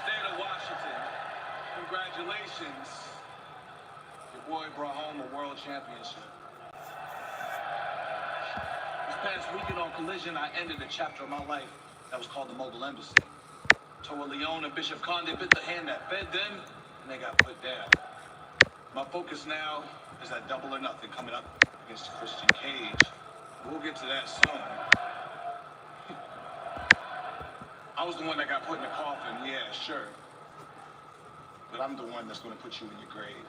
State of Washington, congratulations. Your boy brought home a world championship. This past weekend on Collision, I ended a chapter of my life that was called the Mobile Embassy. Toa Leone and Bishop Conde bit the hand that fed them, and they got put down. My focus now is at Double or Nothing coming up against Christian Cage. We'll get to that soon. I was the one that got put in the coffin, yeah, sure. But I'm the one that's going to put you in your grave.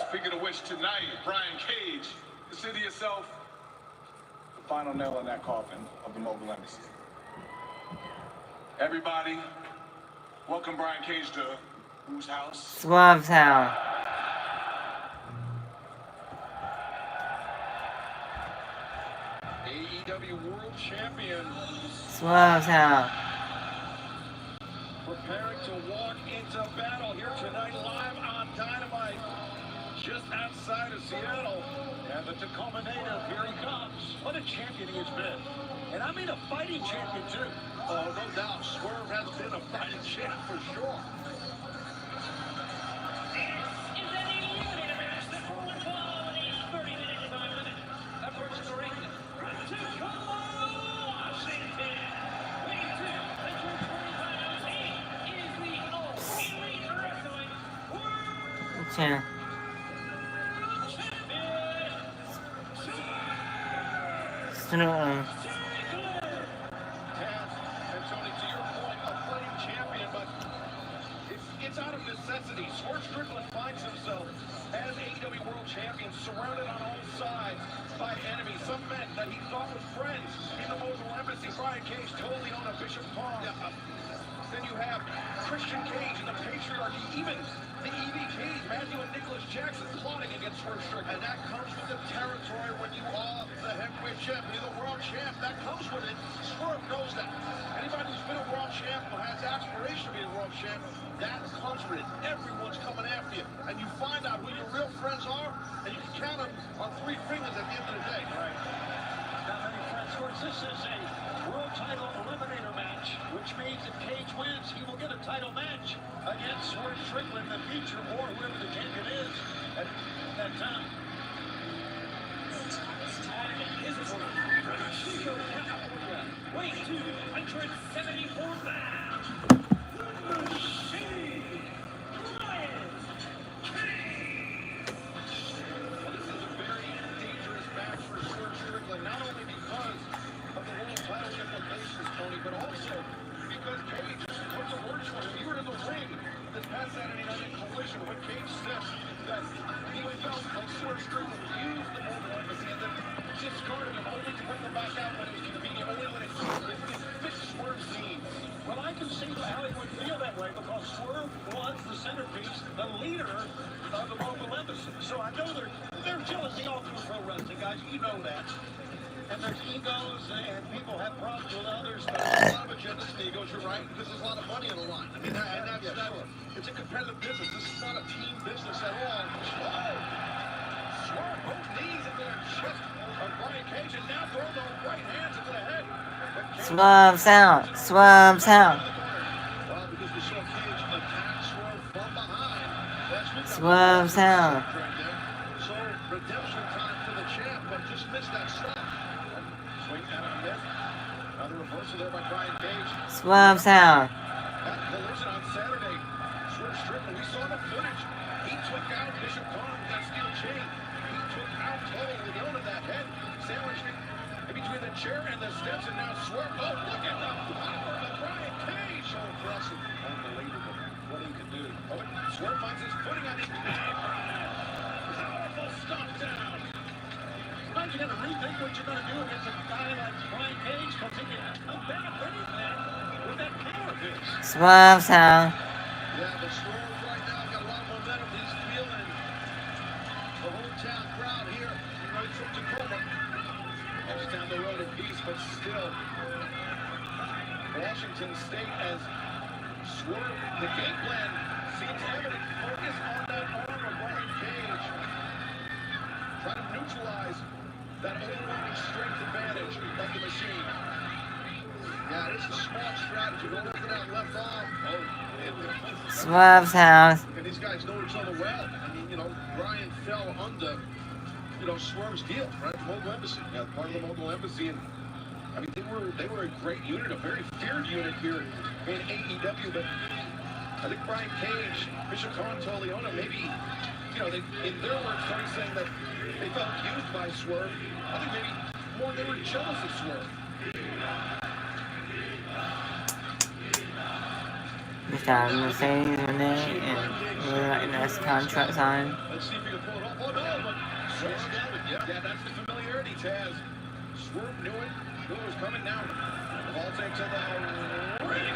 Speaking of which, tonight, Brian Cage, consider yourself the final nail in that coffin of the Mobile Embassy. Everybody, welcome Brian Cage to whose house? Swerve's house. AEW World Champion. Swerve's house. Preparing to walk into battle here tonight live on Dynamite. Just outside of Seattle. And the Tacoma native, here he comes. What a champion he has been. And I mean a fighting champion, too. Oh, no doubt. Swerve has been a fighting champ for sure. Champ. And Tony, to your point, a fighting champion, but it's out of necessity. Swerve Strickland finds himself as AEW World Champion, surrounded on all sides by enemies. Some men that he thought were friends in the Mobile Embassy. Brian Cage totally on a Bishop Palm. Then you have Christian Cage and the Patriarchy, even the EVPs, Matthew and Nicholas Jackson, plotting against Swerve Strickland. And that comes with the territory when you are the heavyweight champ, you're the world champ. That comes with it. Swerve knows that. Anybody who's been a world champ or has aspiration to be a world champ, that comes with it. Everyone's coming after you. And you find out who your real friends are, and you can count them on 3 fingers at the end of the day. Right. Not many friends. Of course, this is a world title eliminator match, which means if Cage wins, he will get a title match against Swerve Strickland in the future, or whoever the champion is at that time. California. weight 274 pounds, the Machine, Brian Cage. Well, this is a very dangerous match for Swerve Strickland, not only because of the world title implications, Tony, but also because Cage, what's the word for him? You were in the ring this past Saturday night in Collision when Cage said that he felt like Swerve Strickland used the mobile embassy and then discarded him only to bring them back out when it was convenient, only when it fit Swerve's needs. Well, I can see how he would feel that way because Swerve was the centerpiece, the leader of the mobile embassy. So I know there's jealousy all through pro wrestling, guys. You know that. And there's egos, and people have problems with others. There's a lot of agendas and egos, you're right, because there's a lot of money on the line. I mean, it's a competitive business. This is not a team business at all. Swerve both knees into the chest of Brian Cage and now throw the right hands into the head. Swerve sound. Swerve sound. Well, because we saw Cage attack Swerve from behind. Swerve sound. So, redemption time for the champ, but just missed that stop. Swing and a miss. Another reversal there by Brian Cage. Swerve sound. At Collision on Saturday, Swerve Strickland, we saw the footage. He took out Bishop Kong with that steel chain. He took out Tony Leon in that head, sandwiched it in between the chair and the steps, and now Swerve. Oh, look at the power of Brian Cage. So impressive. Unbelievable what he can do. Oh, Swerve finds his footing on his powerful stomp down. Sometimes you got to rethink what you're going to do against a guy like Brian Cage because he can come back anything with that power of his. Swerve sound. Yeah, but Swerve right now got a lot of momentum. He's feeling the hometown crowd here right from Tacoma. Just down the road in peace, but still. Washington State as Swerve, the game plan seems evident. Focus on that arm of Brian Cage. Try to neutralize that overwhelming strength advantage of the Machine. Yeah, this is a smart strategy. Don't look at that left arm. Swerve sound. And these guys know each other well. I mean, Brian fell under, Swerve's deal, right? The Mobile Embassy. Yeah, part of the Mobile Embassy, and I mean they were a great unit, a very feared unit here in AEW. But I think Brian Cage, Bishop Khan, Toleona, maybe in their words, Tony saying that they felt used by Swerve. I think maybe more they were jealous of Swerve. Just got Mercedes Renee and we're writing this contract sign. Let's see if he can pull it off. Oh no, but Swerve got it. Yeah, that's the familiarity, Taz. Swerve knew it was coming down. The ball takes to the ring.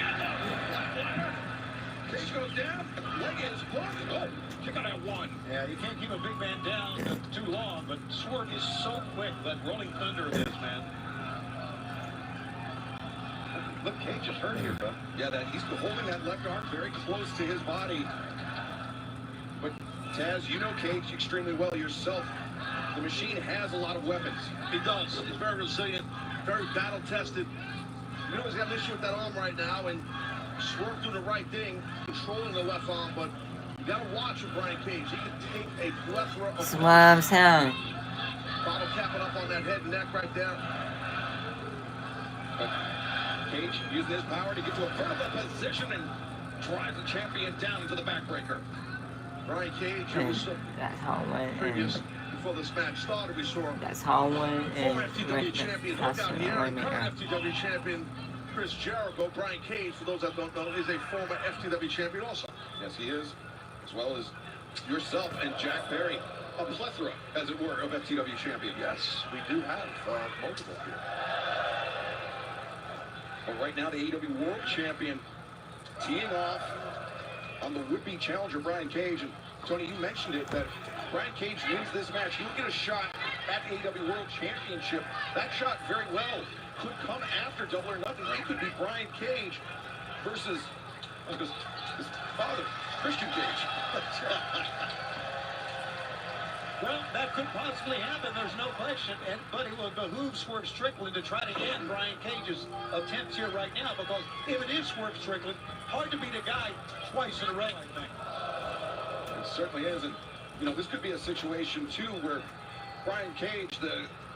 Cage goes down. Leg is blocked. Oh, kick out at one. Yeah, you can't keep a big man down too long, but Swerve is so quick. That rolling thunder of his, man. Look, Cage is hurt here, bro. Yeah, he's holding that left arm very close to his body. But Taz, you know Cage extremely well yourself. The Machine has a lot of weapons. He does. He's very resilient, very battle-tested. He's got an issue with that arm right now, and Swerve doing the right thing, controlling the left arm, but you got to watch with Brian Cage. He can take a plethora of... Swerve sound. Bottle capping up on that head and neck right there. But Cage using his power to get to a vertical position and drives the champion down into the backbreaker. Brian Cage, that's how it went. Previous, before this match started, we saw him. That's how it went. Former FTW champion, look out here. Current FTW champion, Chris Jericho. Brian Cage, for those that don't know, is a former FTW champion also. Yes, he is. As well as yourself and Jack Perry. A plethora, as it were, of FTW champions. Yes, we do have multiple here. But right now, the AEW World Champion teeing off on the would-be challenger, Brian Cage. And Tony, you mentioned it, that Brian Cage wins this match. He'll get a shot at the AEW World Championship. That shot very well could come after Double or Nothing. It could be Brian Cage versus his father, Christian Cage. Well, that could possibly happen, there's no question, but it will behoove Swerve Strickland to try to end Brian Cage's attempts here right now, because if it is Swerve Strickland, hard to beat a guy twice in a row, I think. It certainly is, and this could be a situation, too, where Brian Cage,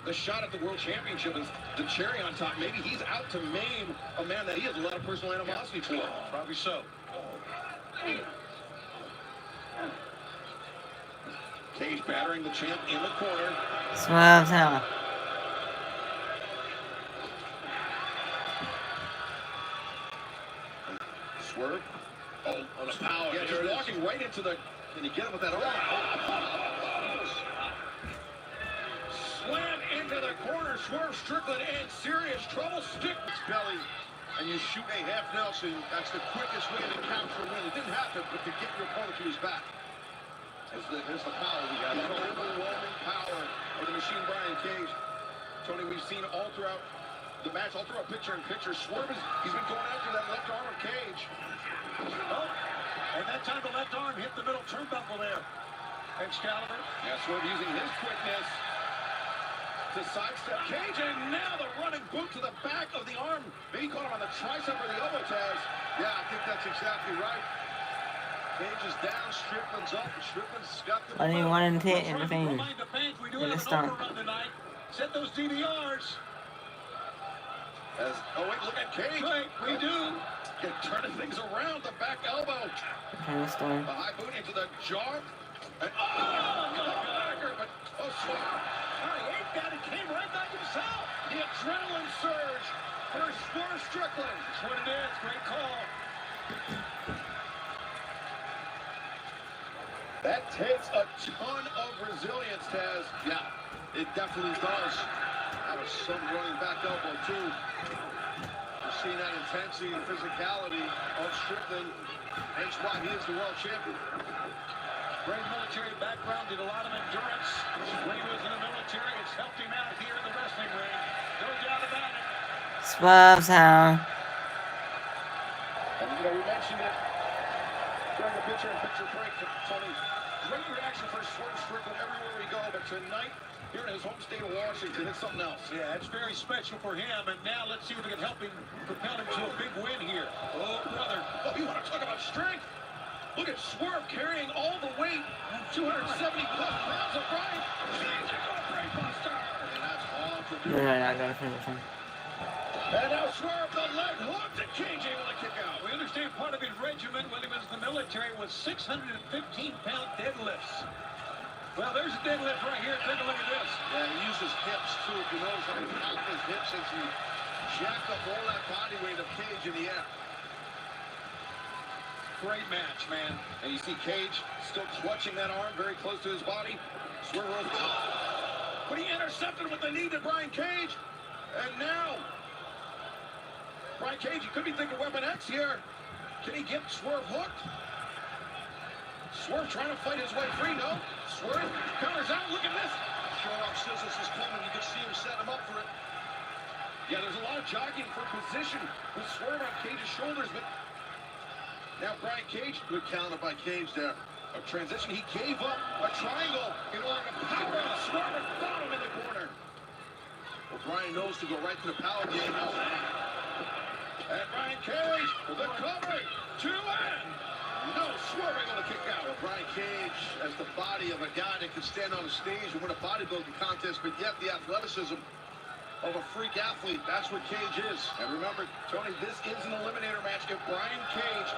the shot at the World Championship is the cherry on top. Maybe he's out to maim a man that he has a lot of personal animosity for. Probably so. Cage battering the champ in the corner. Swerve's out. Swerve. Oh, on the power. Yeah, just walking right into the... Can you get him with that arm? Slam into the corner. Swerve Strickland in serious trouble. Stick It's belly, and you shoot a half Nelson. That's the quickest way to capture a win. It didn't happen, but to get your opponent to his back. Here's the power we got. The overwhelming power of the machine, Brian Cage. Tony, we've seen all throughout the match, all throughout picture-in-picture. Swerve he's been going after that left arm of Cage. Oh, and that time the left arm hit the middle turnbuckle there. Excalibur. Yeah, Swerve using his quickness to sidestep Cage, and now the running boot to the back of the arm. Maybe caught him on the tricep or the elbow, Taz. Yeah, I think that's exactly right. Cage is down, Strickland's up, and Strickland's got the... Only one and hit in the thing. Remind the fans we do In the have an stomach. overrun tonight. Set those DVRs. Oh, wait, look at Cage. Right, we do. Turning things around, the back elbow. Kind of storm. The high boot into the jaw. And, Swerve. He ain't got it. Came right back himself. The adrenaline surge for Swerve Strickland. That's what it is. Great call. That takes a ton of resilience, Taz. Yeah, it definitely does. That was some running back elbow, too. You're seeing that intensity and physicality of Strickland. Hence why he is the world champion. Great military background, did a lot of endurance. When he was in the military, it's helped him out here in the wrestling ring. No doubt about it. Swerve's out. And, we mentioned it during the picture-in-picture break, Tony. Great reaction for Swerve Strickland everywhere we go, but tonight, here in his home state of Washington, it's something else. Yeah, it's very special for him, and now let's see if we can help him propel him to a big win here. Oh, brother. Oh, you want to talk about strength? Look at Swerve carrying all the weight, 270-plus pounds of Brian. Cage into a brainbuster. And that's all for No, I gotta finish him. And now Swerve, the leg hook to Cage, able to kick out. We understand part of his regimen when he was in the military was 615-pound deadlifts. Well, there's a deadlift right here. Take a look at this. Yeah, he uses hips, too. If you notice how he popped his hips as he jacked up all that body weight of Cage in the air. Great match, man. And you see Cage still clutching that arm very close to his body. Swerve rolls. But he intercepted with the knee to Brian Cage. And now, Brian Cage, he could be thinking Weapon X here. Can he get Swerve hooked? Swerve trying to fight his way free, no? Swerve counters out, look at this. Short arm scissors is coming. You can see him set him up for it. Yeah, there's a lot of jogging for position with Swerve on Cage's shoulders, but now Brian Cage, good counter by Cage there. a transition, he gave up a triangle in order to power up Swerve and got him in the corner. Well, Brian knows to go right to the power game now. And Brian Cage with the cover, 2 and no, Swerve able to kick out. Well, Brian Cage has the body of a guy that can stand on a stage and win a bodybuilding contest, but yet the athleticism of a freak athlete. That's what Cage is. And remember, Tony, this is an eliminator match. If Brian Cage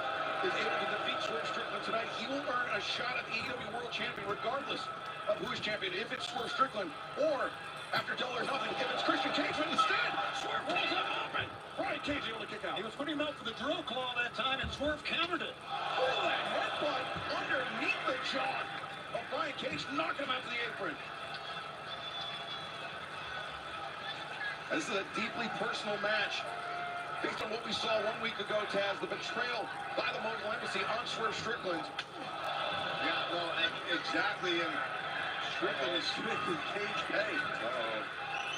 is able to defeat Swerve Strickland tonight, he will earn a shot at the AEW World Champion, regardless of who is champion. If it's Swerve Strickland, or after Double or Nothing, if it's Christian Cage, but instead, Swerve rolls him up, and Brian Cage able to kick out. He was putting him out for the drill claw that time, and Swerve countered it. Oh, that headbutt underneath the jaw of Brian Cage, knocking him out to the apron. This is a deeply personal match. Based on what we saw 1 week ago, Taz, the betrayal by the Mogul Embassy on Swerve Strickland. Yeah, no, exactly. And Strickland is making Cage pay.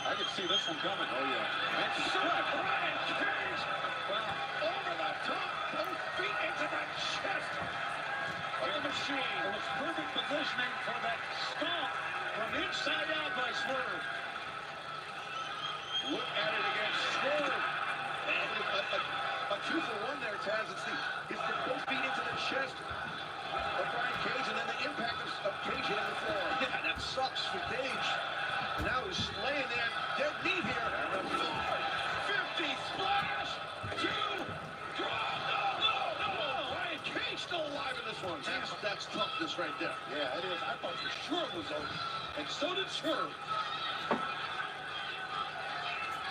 I can see this one coming. Oh, yeah. And shot Brian Cage. Well, over the top, both feet into the chest of the machine. It was perfect positioning for that stomp from inside out by Swerve. Look at it against Swerve. A 2-for-1 there, Taz. It's the both feet into the chest of Brian Cage, and then the impact of Cage hitting the floor. Yeah, that sucks for Cage. And now he's laying there, dead meat here. And a 450 splash. 2. No. Brian Cage still alive in this one. That's toughness right there. Yeah, it is. I thought for sure it was over. And so did Swerve.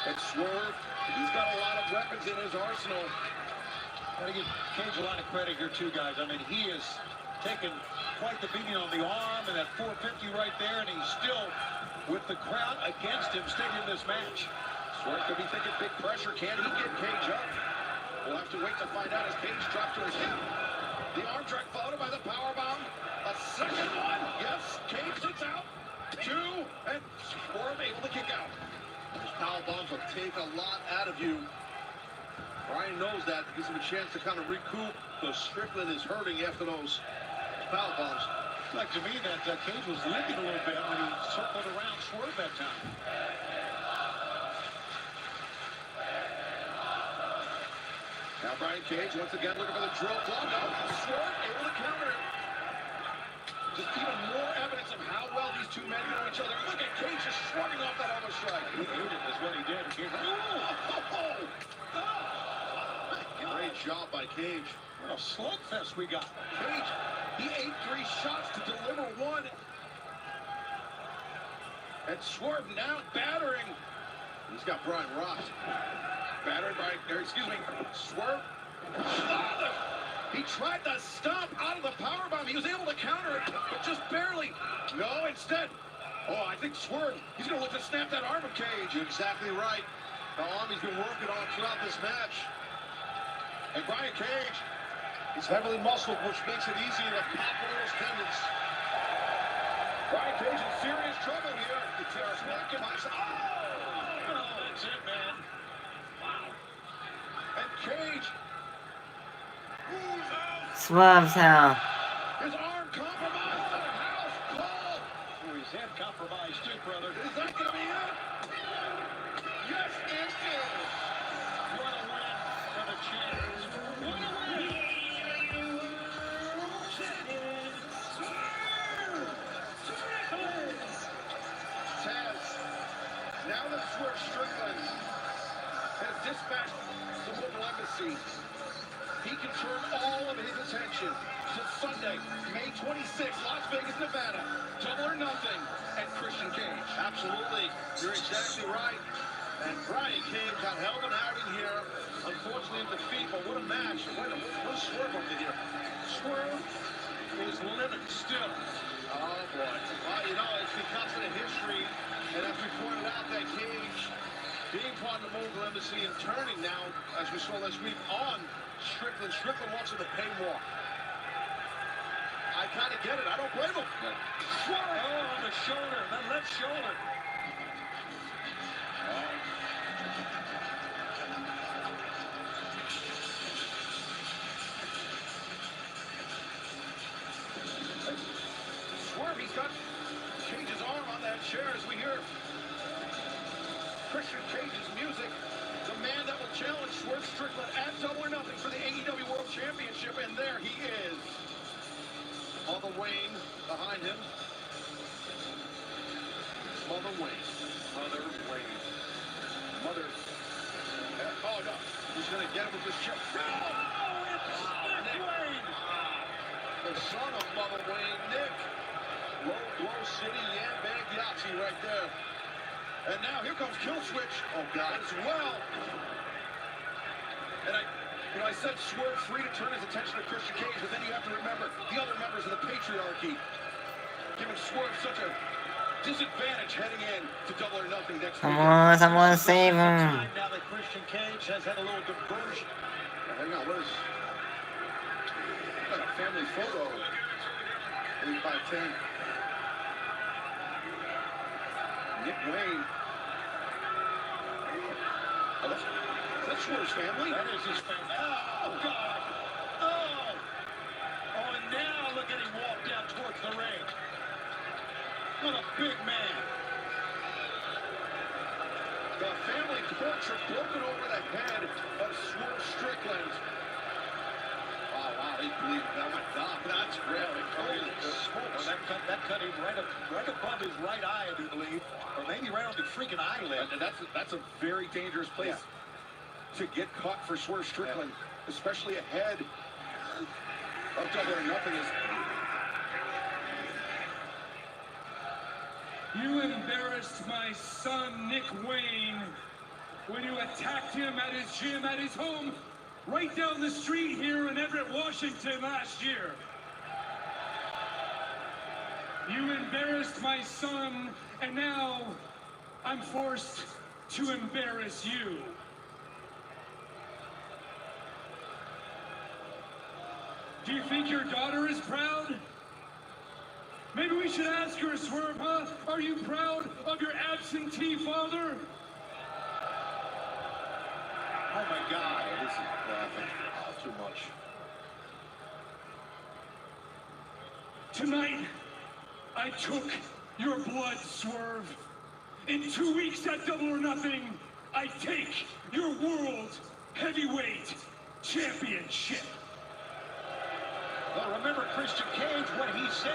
And Swerve, he's got a lot of weapons in his arsenal. Gotta give Cage a lot of credit here too, guys. I mean, he has taken quite the beating on the arm and that 450 right there, and he's still, with the crowd against him, staying in this match. Swerve could be thinking big pressure. Can he get Cage up? We'll have to wait to find out as Cage drops to his hip. The arm drag followed by the powerbomb. A second one. Yes, Cage sits out. 2, and Swerve able to kick out. Those power bombs will take a lot out of you. Brian knows that. Gives him a chance to kind of recoup. Because Strickland is hurting after those power bombs. Like to me that Cage was limping a little bit when he circled around Swerve that time. Now Brian Cage once again looking for the drill claw. No, Swerve able to counter it. Just even more evidence of how well these two men know each other. Look at Cage just shrugging off that elbow strike. He hit it is what he did. Great job by Cage. What a slugfest we got. Cage, he ate 3 shots to deliver 1. And Swerve now battering. He's got Brian rocked. Battered by, Swerve. He tried to stomp out of the powerbomb. He was able to counter it, but just barely. No, instead. Oh, I think Swerve, he's going to look to snap that arm of Cage. You're exactly right. The arm he's been working on throughout this match. And Brian Cage, he's heavily muscled, which makes it easy to pop one of those tendons. Brian Cage in serious trouble here. Oh, that's it, man. And Cage. Swerve's out. His arm compromised. The house call. Oh, his head compromised too, brother. Is that going to be it? Yes, it is. What a win for the champions. What a win. Taz, now that Swerve Strickland has dispatched the Mobile Embassy, he can turn all of his attention to Sunday, May 26th, Las Vegas, Nevada. Double or Nothing and Christian Cage. Absolutely. You're exactly right. And Brian Cage got hell of an outing here. Unfortunately, in defeat, but what a match. What a Swerve up to here. Swerve is living still. Oh, boy. Well, you know, it's because of the history. And as we pointed out, that Cage being part of the Mobile Embassy and turning now, as we saw last week, on Strickland. Strickland wants him to pay more. I kind of get it. I don't blame him. Swerve on the shoulder, the left shoulder. Swerve, he's got Cage's arm on that chair as we hear Christian Cage's music. The man that will challenge Swerve Strickland at Double or Nothing for the AEW World Championship, and there he is. Mother Wayne behind him. Mother Wayne. Mother Wayne. Mother. Oh, no. He's going to get him with this chip. Oh, it's Nick Wayne. The son of Mother Wayne, Nick. Low Blow City, Yambag Yahtzee right there. And now here comes Kill Switch. Oh, God. As well. And I said Swerve free to turn his attention to Christian Cage, but then you have to remember the other members of the patriarchy giving Swerve such a disadvantage heading in to Double or Nothing next week. Come on, someone save him. Now that Christian Cage has had a little diversion. Hang on, what is... Got a family photo. 8510. Nick Wayne. Oh, that's Swerve's family. That is his family. Oh, God. Oh, and now look at him walk down towards the ring. What a big man. The family portrait broken over the head of Swerve Strickland. Oh, wow, he believe that. Oh my God, that's great. Holy smokes. That cut him right above his right eye, I do believe, or maybe right on the freaking eyelid. And that's a very dangerous place to get caught for Swerve Strickland, especially ahead of Double or Nothing. You embarrassed my son, Nick Wayne, when you attacked him at his gym at his home right down the street here in Everett, Washington last year. You embarrassed my son, and now I'm forced to embarrass you. Do you think your daughter is proud? Maybe we should ask her, Swerve, huh? Are you proud of your absentee father? Oh my God, this is graphic. Too much. Tonight, I took your blood, Swerve. In 2 weeks at Double or Nothing, I take your World Heavyweight Championship. Well, remember Christian Cage, what he said.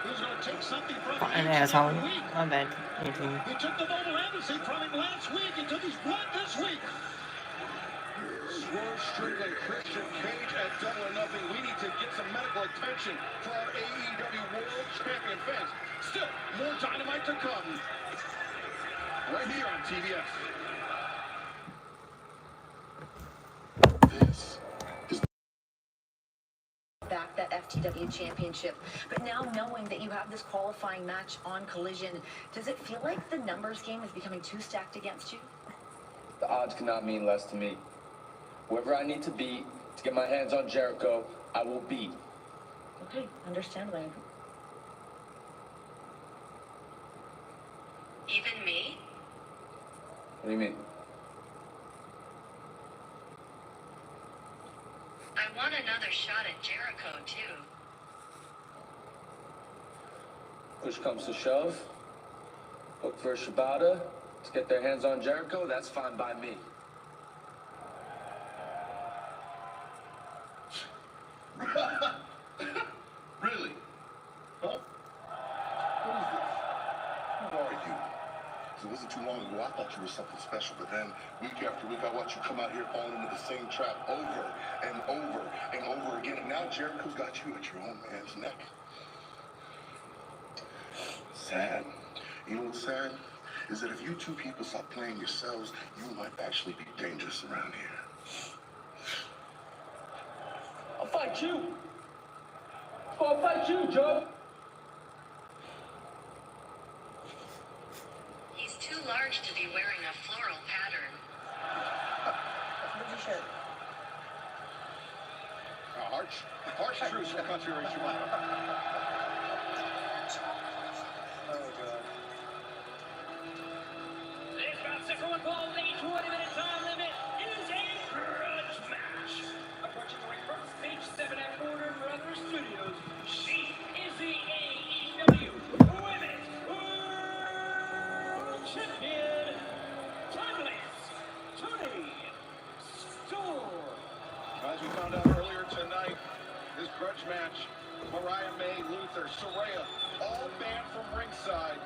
He was going to take something from him An each and asshole. every week. My bad. Anything. He took the mobile embassy from him last week. He took his blood this week. Swerve Strickland, Christian Cage at Double or Nothing. We need to get some medical attention for our AEW World Champion fans. Still, more Dynamite to come. Right here on TBS. This is back that FTW championship. But now knowing that you have this qualifying match on Collision, does it feel like the numbers game is becoming too stacked against you? The odds cannot mean less to me. Whoever I need to beat to get my hands on Jericho, I will beat. Okay, understandable. Even me? What do you mean? I want another shot at Jericho, too. Push comes to shove. Look for Shibata to get their hands on Jericho, that's fine by me. Really? Huh? What is this? Who are you? It wasn't too long ago I thought you were something special, but then week after week I watch you come out here falling into the same trap over and over and over again, and now Jericho's got you at your own man's neck. Sad. You know what's sad? Is that if you two people stop playing yourselves, you might actually be dangerous around here. I'll fight you. I'll fight you, Joe. He's too large to be wearing a floral pattern. What'd you show? Harsh truths from Country Ray Shibata. Oh, God. This bout everyone calls a 20-minute time limit is a grudge match. Approaching the ring from Stage 7 at Warner Brothers Studios, she is the AEW Women's World Champion, Timeless Toni Storm. As we found out earlier tonight, this grudge match, Mariah May, Luther, Saraya, all banned from ringside.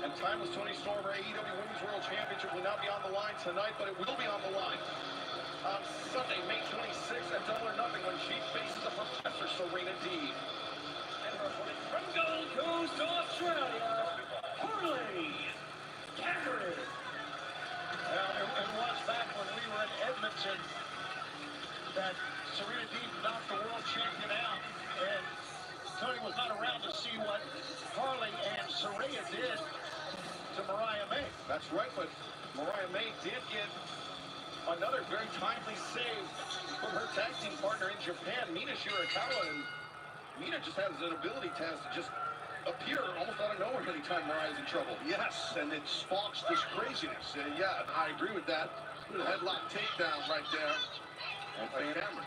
And Timeless Toni Storm, her AEW Women's World Championship, will not be on the line tonight, but it will be on the line on Sunday, May 26th at Double or Nothing when she faces the Professor Serena Deeb. And her opponent from Gold Coast, Australia, Harley Cameron. Well, it was back when we were in Edmonton that Serena Deeb knocked the world champion out, and Tony was not around to see what Harley and Saraya did to Mariah May. That's right, but Mariah May did get another very timely save from her tag team partner in Japan, Mina Shirakawa, and Mina just has an ability to just appear almost out of nowhere anytime Mariah's in trouble. Yes, and it sparks this craziness. Yeah, I agree with that. A headlock takedown right there. And Fan Hammer.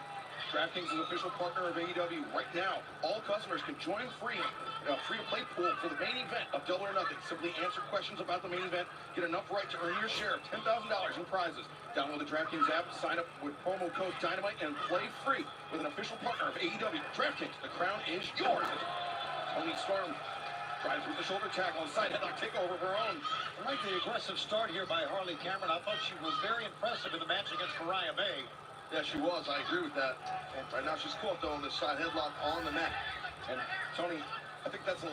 DraftKings is official partner of AEW. Right now, all customers can join free-to-play pool for the main event of Double or Nothing. Simply answer questions about the main event, get enough right to earn your share of $10,000 in prizes. Download the DraftKings app, sign up with promo code Dynamite, and play free with an official partner of AEW. DraftKings, the crown is yours. Tony Storm drives with the shoulder tackle on side headlock takeover of her own. I like the aggressive start here by Harley Cameron. I thought she was very impressive in the match against Mariah May. Yeah, she was. I agree with that. And right now she's caught, though, in the side headlock on the mat. And Tony, I think that's as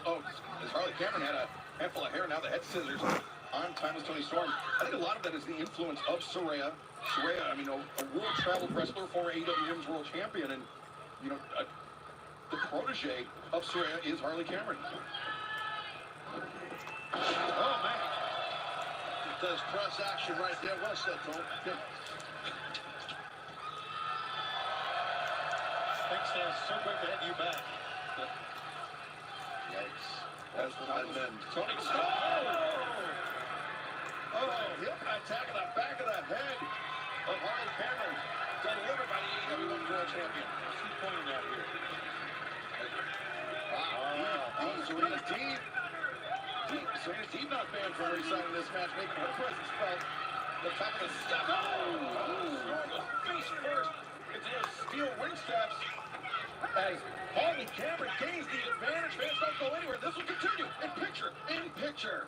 Harley Cameron had a handful of hair, now the head scissors on timeless Tony Storm. I think a lot of that is the influence of Saraya. Saraya, I mean, a world-traveled wrestler, former AEW Women's World Champion, and, you know, the protege of Saraya is Harley Cameron. Oh, man. Does press action right there. Well said, Tony. Yeah. Stands so quick to hit you back. Yikes. That's the nine men. Tony Storm! Oh, hip attack in the back of the head of Harley Cameron, delivered by the AEW Women's World Champion. She's pointing out here. Wow. Serena Deeb. Serena Deeb not banned from resigning this match, making her presence felt. The top of the step. Storm goes face first into those steel ring steps. As Harley Cameron gains the advantage, fans don't go anywhere. This will continue in picture.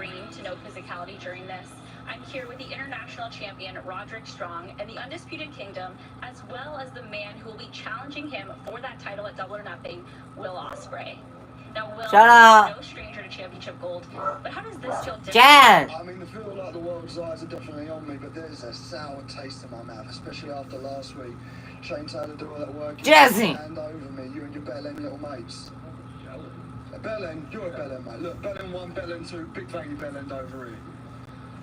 extreme to no physicality during this. I'm here with the international champion, Roderick Strong, and the Undisputed Kingdom, as well as the man who will be challenging him for that title at Double or Nothing, Will Ospreay. Now, Will is no stranger to championship gold, but how does this feel different? Jan! I mean, I feel like the world's eyes are definitely on me, but there's a sour taste in my mouth, especially after last week. Shane Taylor do all that work. Jesse! Hand over me, you and your Bellend little mates. Bellend, you're a Bellend, mate. Look, Bellend 1, Bellend 2, big thank Bellend over here.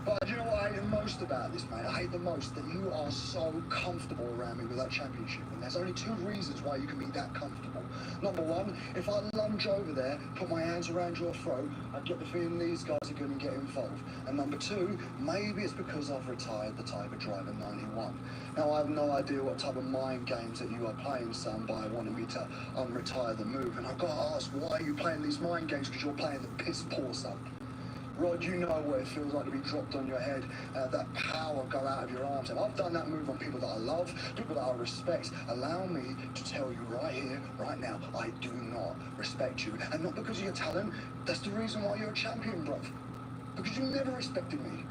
But do you know what I hate the most about this, mate? I hate the most that you are so comfortable around me with that championship. And there's only 2 reasons why you can be that comfortable. Number 1, if I lunge over there, put my hands around your throat, I get the feeling these guys are going to get involved. And number 2, maybe it's because I've retired the Tiger Driver 91. Now, I have no idea what type of mind games that you are playing, son, by wanting me to unretire the move. And I've got to ask, why are you playing these mind games? Because you're playing the piss poor, son. Rod, you know what it feels like to be dropped on your head, that power go out of your arms. And I've done that move on people that I love, people that I respect. Allow me to tell you right here, right now, I do not respect you. And not because of your talent, that's the reason why you're a champion, bruv. Because you never respected me.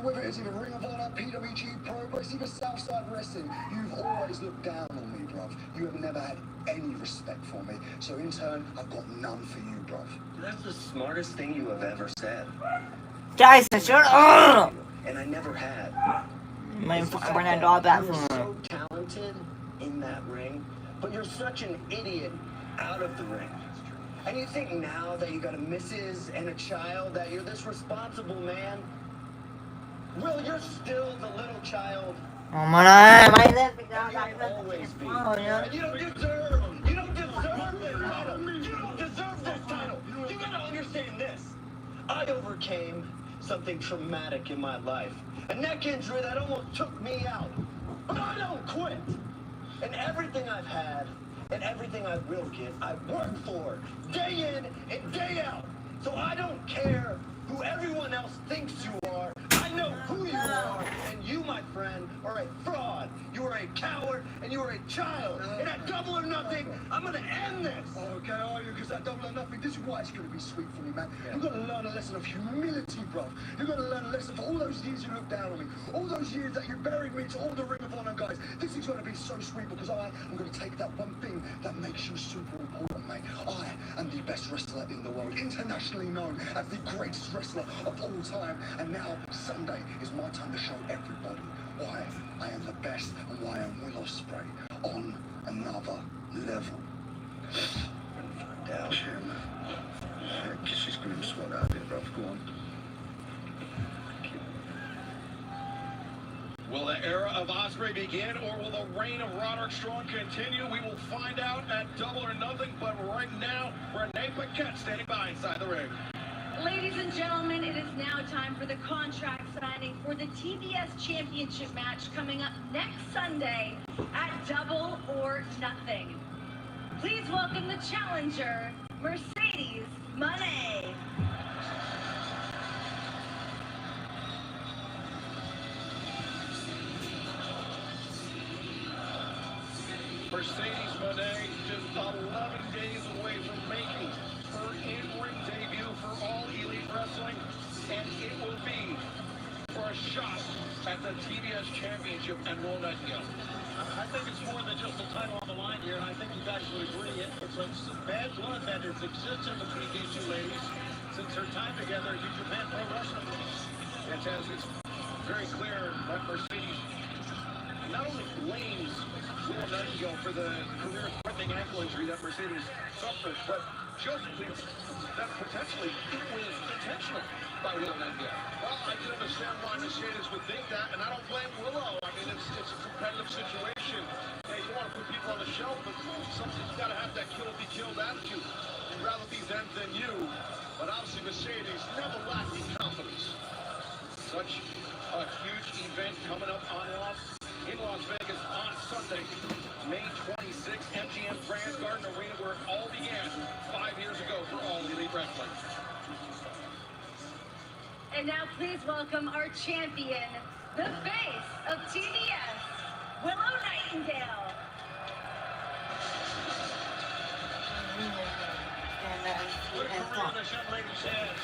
Whether it's either Ring of Honor, PWG, Progress, even Southside Wrestling, you've always looked down on me, bruv. You have never had any respect for me. So in turn, I've got none for you, bruv. That's the smartest thing you have ever said. Jason, shut up! And I never had. Man, bring that dog back You're from so talented in that ring, but you're such an idiot out of the ring. And you think now that you got a missus and a child that you're this responsible man? Will, you're still the little child. Oh my God, my lips You'll always be. And you don't deserve this title. You don't deserve this title. You gotta understand this. I overcame something traumatic in my life. A neck injury that almost took me out. But I don't quit. And everything I've had and everything I will get, I work for day in and day out. So I don't care who everyone else thinks you are. I know who you are, and you, my friend, are a fraud. You are a coward, and you are a child. And at Double or Nothing, I'm going to end this. Okay, are you? Because at Double or Nothing, this is why it's going to be sweet for me, man. You've got to learn a lesson of humility, bro. You've got to learn a lesson for all those years you looked down on me. All those years that you buried me to all the Ring of Honor guys. This is going to be so sweet because I am going to take that one thing that makes you super important, mate. I am the best wrestler in the world, internationally known as the greatest wrestler of all time. And now, Sunday is my time to show everybody why I am the best and why I'm Will Ospreay on another level. Down here, man. Yeah, she's screaming sweat out there, bro. Go on. Will the era of Ospreay begin, or will the reign of Roderick Strong continue? We will find out at Double or Nothing, but right now, Renee Paquette standing by inside the ring. Ladies and gentlemen, it is now time for the contract signing for the TBS Championship match coming up next Sunday at Double or Nothing. Please welcome the challenger, Mercedes Moné. Mercedes Moné just 11 days away from making her in-ring debut for All Elite Wrestling, and it will be for a shot at the TBS Championship and Will Nightingale. I think it's more than just a title on the line here, and I think you guys would agree it's a bad blood that has existed between these two ladies since their time together in New Japan Pro Wrestling. It's very clear that Mercedes not only blames Will Nightingale for the career-threatening ankle injury that Mercedes suffered, but she also believes that potentially it was intentional by Will Nightingale. Well, I can understand why Mercedes would think that, and I don't blame Willow. I mean, it's a competitive situation. Hey, you want to put people on the shelf, but sometimes you got to have that kill-be-killed attitude. You'd rather be them than you, but obviously Mercedes never lacking confidence. Such a huge event coming up in Las Vegas on Sunday, May 26th, MGM Grand Garden Arena, where it all began 5 years ago for All Elite Wrestling. And now please welcome our champion, the face of TBS, Willow Nightingale. What a career this young lady's had.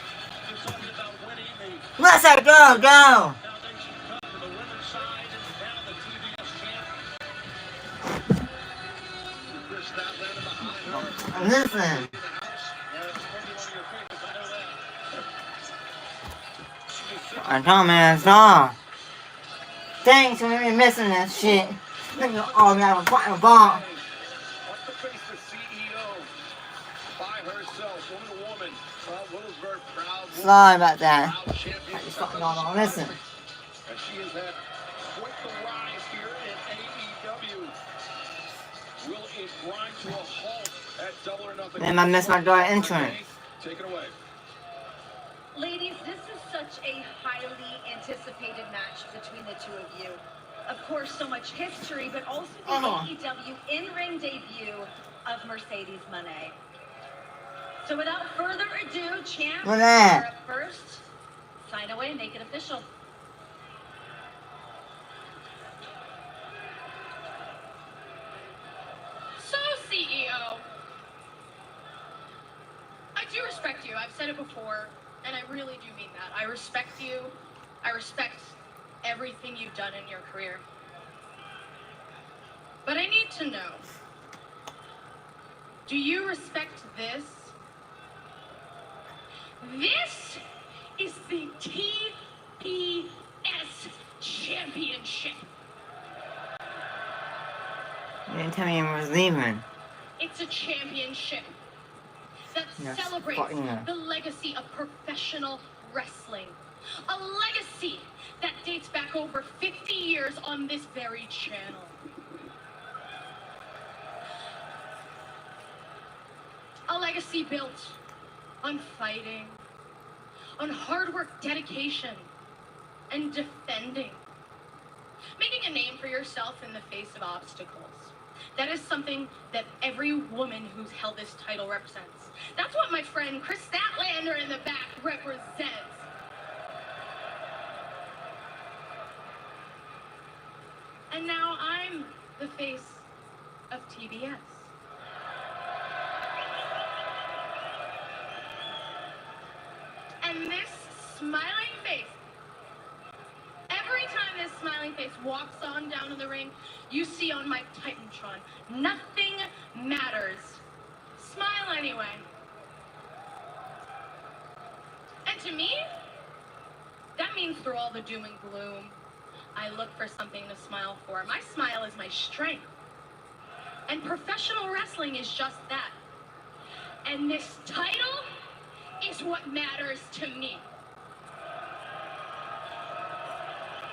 Just talking about winning the Let's go, go! Foundation Cup for the women's side and now the TBS champ. Chris Statlander behind her. Listen. Yeah, it's probably one of your favorites, I know that. I told me that's all. Thanks for me missing that shit. Look at all that fucking ball. Up to face the CEO by herself, woman to woman. Willow's very proud. Sorry about that. Proud champion. I just fucking don't know. Listen. And she has had quite the rise here in AEW. Will it grind to a halt at Double or Nothing? Man, I missed my door entrance. Take it away. Ladies, this is such a highly anticipated match between the two of you. Of course, so much history, but also the AEW in-ring debut of Mercedes Moné. So without further ado, champ, you're up first. Sign away and make it official. So, CEO, I do respect you. I've said it before, and I really do mean that. I respect you. I respect everything you've done in your career. But I need to know, do you respect this? This is the TBS Championship. You didn't tell me I was leaving. It's a championship that celebrates the legacy of professional wrestling. A legacy that dates back over 50 years on this very channel. A legacy built on fighting, on hard work, dedication, and defending. Making a name for yourself in the face of obstacles. That is something that every woman who's held this title represents. That's what my friend Chris Statlander in the back represents. And now I'm the face of TBS. And this smiling face, every time this smiling face walks on down to the ring, you see on my Titantron, nothing matters. Smile anyway. And to me, that means through all the doom and gloom, I look for something to smile for. My smile is my strength. And professional wrestling is just that. And this title is what matters to me.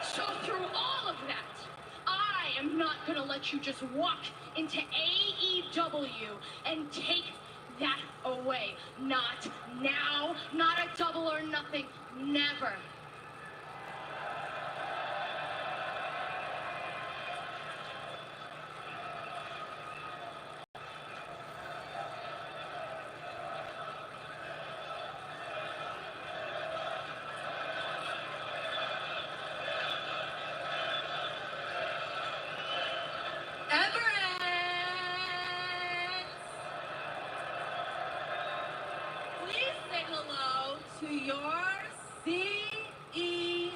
So through all of that, I am not going to let you just walk into AEW and take that away. Not now, not a Double or Nothing, never. Please say hello to your CEO.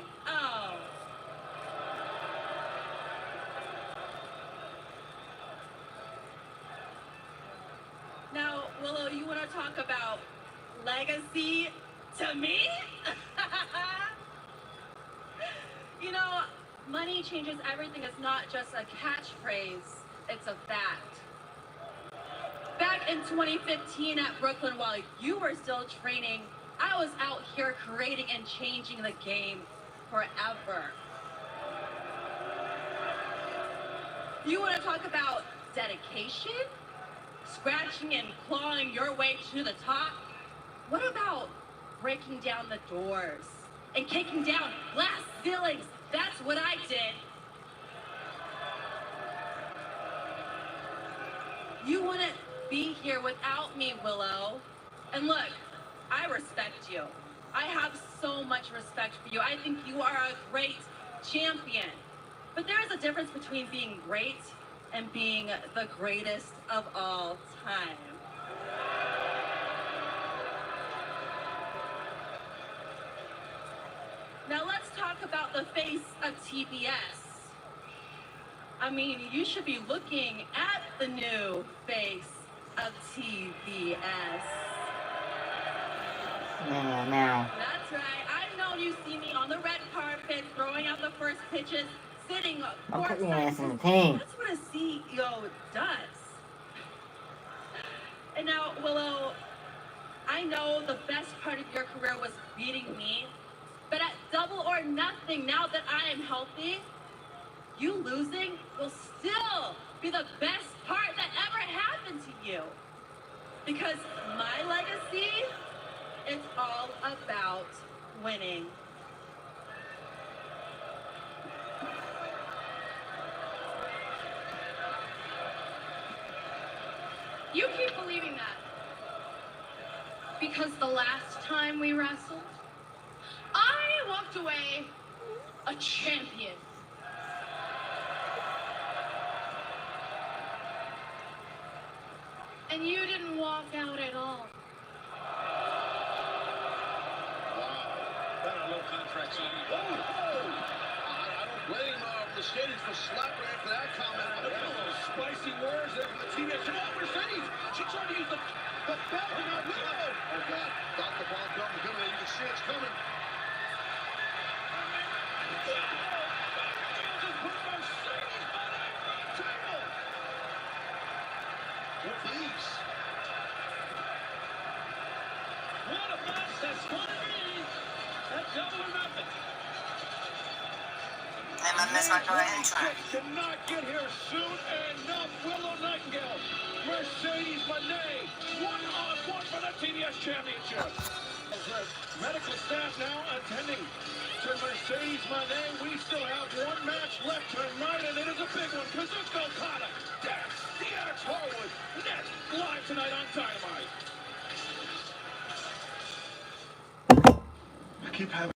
Now, Willow, you want to talk about legacy to me? You know, money changes everything. It's not just a catchphrase, it's a fact. Back in 2015 at Brooklyn, while you were still training, I was out here creating and changing the game forever. You want to talk about dedication? Scratching and clawing your way to the top? What about breaking down the doors and kicking down glass ceilings? That's what I did. You wouldn't be here without me, Willow. And look, I respect you. I have so much respect for you. I think you are a great champion. But there is a difference between being great and being the greatest of all time. the face of TBS. I mean, you should be looking at the new face of TBS. Now. That's right. I know you see me on the red carpet, throwing out the first pitches, sitting I'll put your courtside. ass in the team. That's what a CEO does. And now, Willow, I know the best part of your career was beating me, but at Double or Nothing, now that I am healthy, you losing will still be the best part that ever happened to you. Because my legacy, it's all about winning. You keep believing that. Because the last time we wrestled, I walked away a champion. And you didn't walk out at all. Better low contract signing. I don't blame Mercedes for slapping after that comment. Spicy words there from the team. Mercedes, she tried to use the belt in her middle. Oh, God. Got the ball coming. You can see it's coming. With ease. What a match that's going to be at Double or Nothing. And I missed my intro. Cannot get here soon enough. Willow Nightingale, Mercedes Moné, one-on-one for the TBS Championship. Medical staff now attending to Mercedes Moné. We still have one match left tonight, and it is a big one. Kazuchika Okada, DX Harwood, next live tonight on Dynamite. I keep having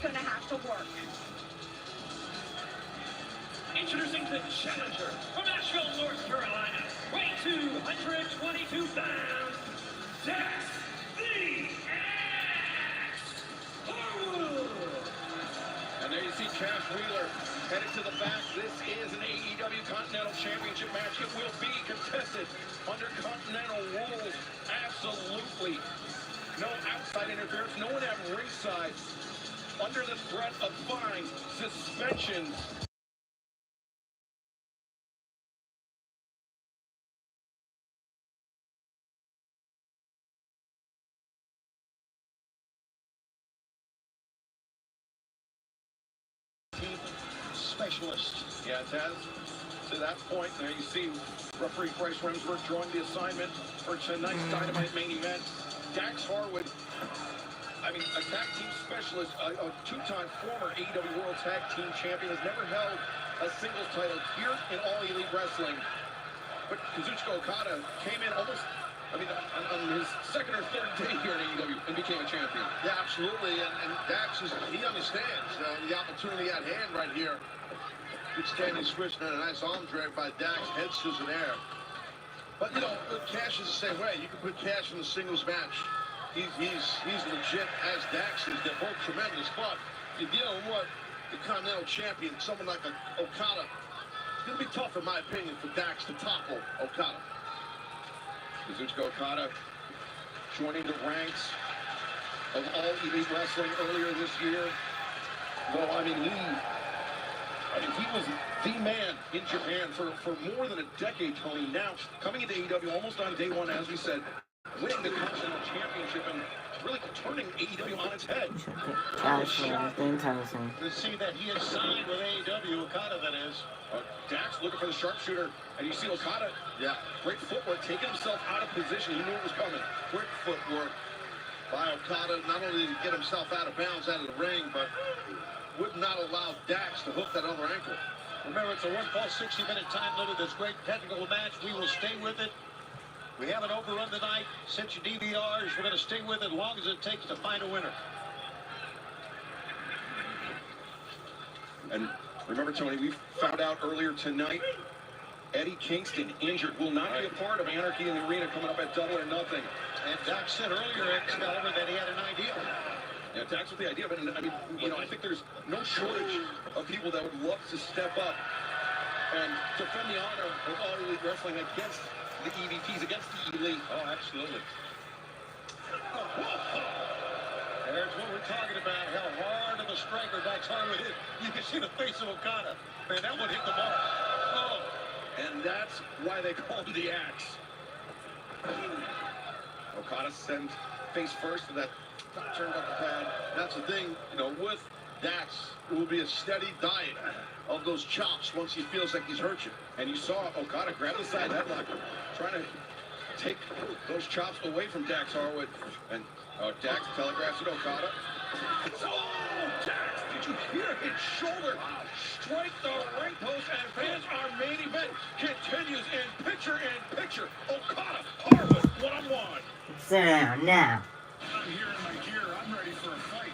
gonna have to work. Introducing the challenger from Nashville, North Carolina, weighing 222 pounds, Dax the Axe Harwood. And there you see Cash Wheeler headed to the back. This is an AEW Continental Championship match. It will be contested under Continental rules. Absolutely no outside interference. No one at ringside under the threat of fines, suspensions. Specialist. Yeah, Taz, to that point, there you see referee Bryce Remsburg joined the assignment for tonight's Dynamite main event. Dax Harwood, I mean, a tag team specialist, a two-time former AEW World Tag Team Champion, has never held a singles title here in All Elite Wrestling. But Kazuchika Okada came in almost, I mean, on his second or third day here in AEW and became a champion. Yeah, absolutely. And Dax, he understands the opportunity at hand right here. Good standing switch and a nice arm drag by Dax, head scissors in air. But, you know, Cash is the same way. You can put Cash in the singles match. He's legit as Dax is. They're both tremendous. But you're dealing with the Continental Champion, someone like Okada. It's going to be tough, in my opinion, for Dax to topple Okada. Kazuchika Okada joining the ranks of All Elite Wrestling earlier this year. Well, I mean, he was the man in Japan for more than a decade, Tony. Now, coming into AEW almost on day one, as we said, winning the Continental Championship and really turning AEW on its head. To see that he has signed with AEW, Okada, that is. Dax looking for the sharpshooter, and you see Okada, great footwork, taking himself out of position. He knew it was coming. Quick footwork by Okada, not only to get himself out of bounds out of the ring, but would not allow Dax to hook that other ankle. Remember, it's a 1-60-minute time limit. This great technical match. We will stay with it. We have an overrun tonight. Sent you DVRs. We're going to stay with it as long as it takes to find a winner. And remember, Tony, we found out earlier tonight, Eddie Kingston, injured, will not be a part of Anarchy in the Arena coming up at Double or Nothing. And Dax said earlier, Excalibur, that he had an idea. Yeah, Dax with the idea, but I mean, you know, I think there's no shortage of people that would love to step up and defend the honor of All Elite Wrestling against the EVPs, against the Elite. Oh, absolutely. There's what we're talking about, how hard of a striker Dax Harwood hit. You can see the face of Okada. Man, that one hit the mark. Oh. And that's why they call him the Axe. Okada sends face first to that turnbuckle pad. That's the thing, you know, with Dax, it will be a steady diet of those chops once he feels like he's hurt you. And you saw Okada grab the side headlock, trying to take those chops away from Dax Harwood. And Dax telegraphs it, Okada. Oh, Dax, did you hear his shoulder strike the ring post? And fans, our main event continues in picture-in-picture. Okada, Harwood, one-on-one. Sit down now. I'm here in my gear. I'm ready for a fight.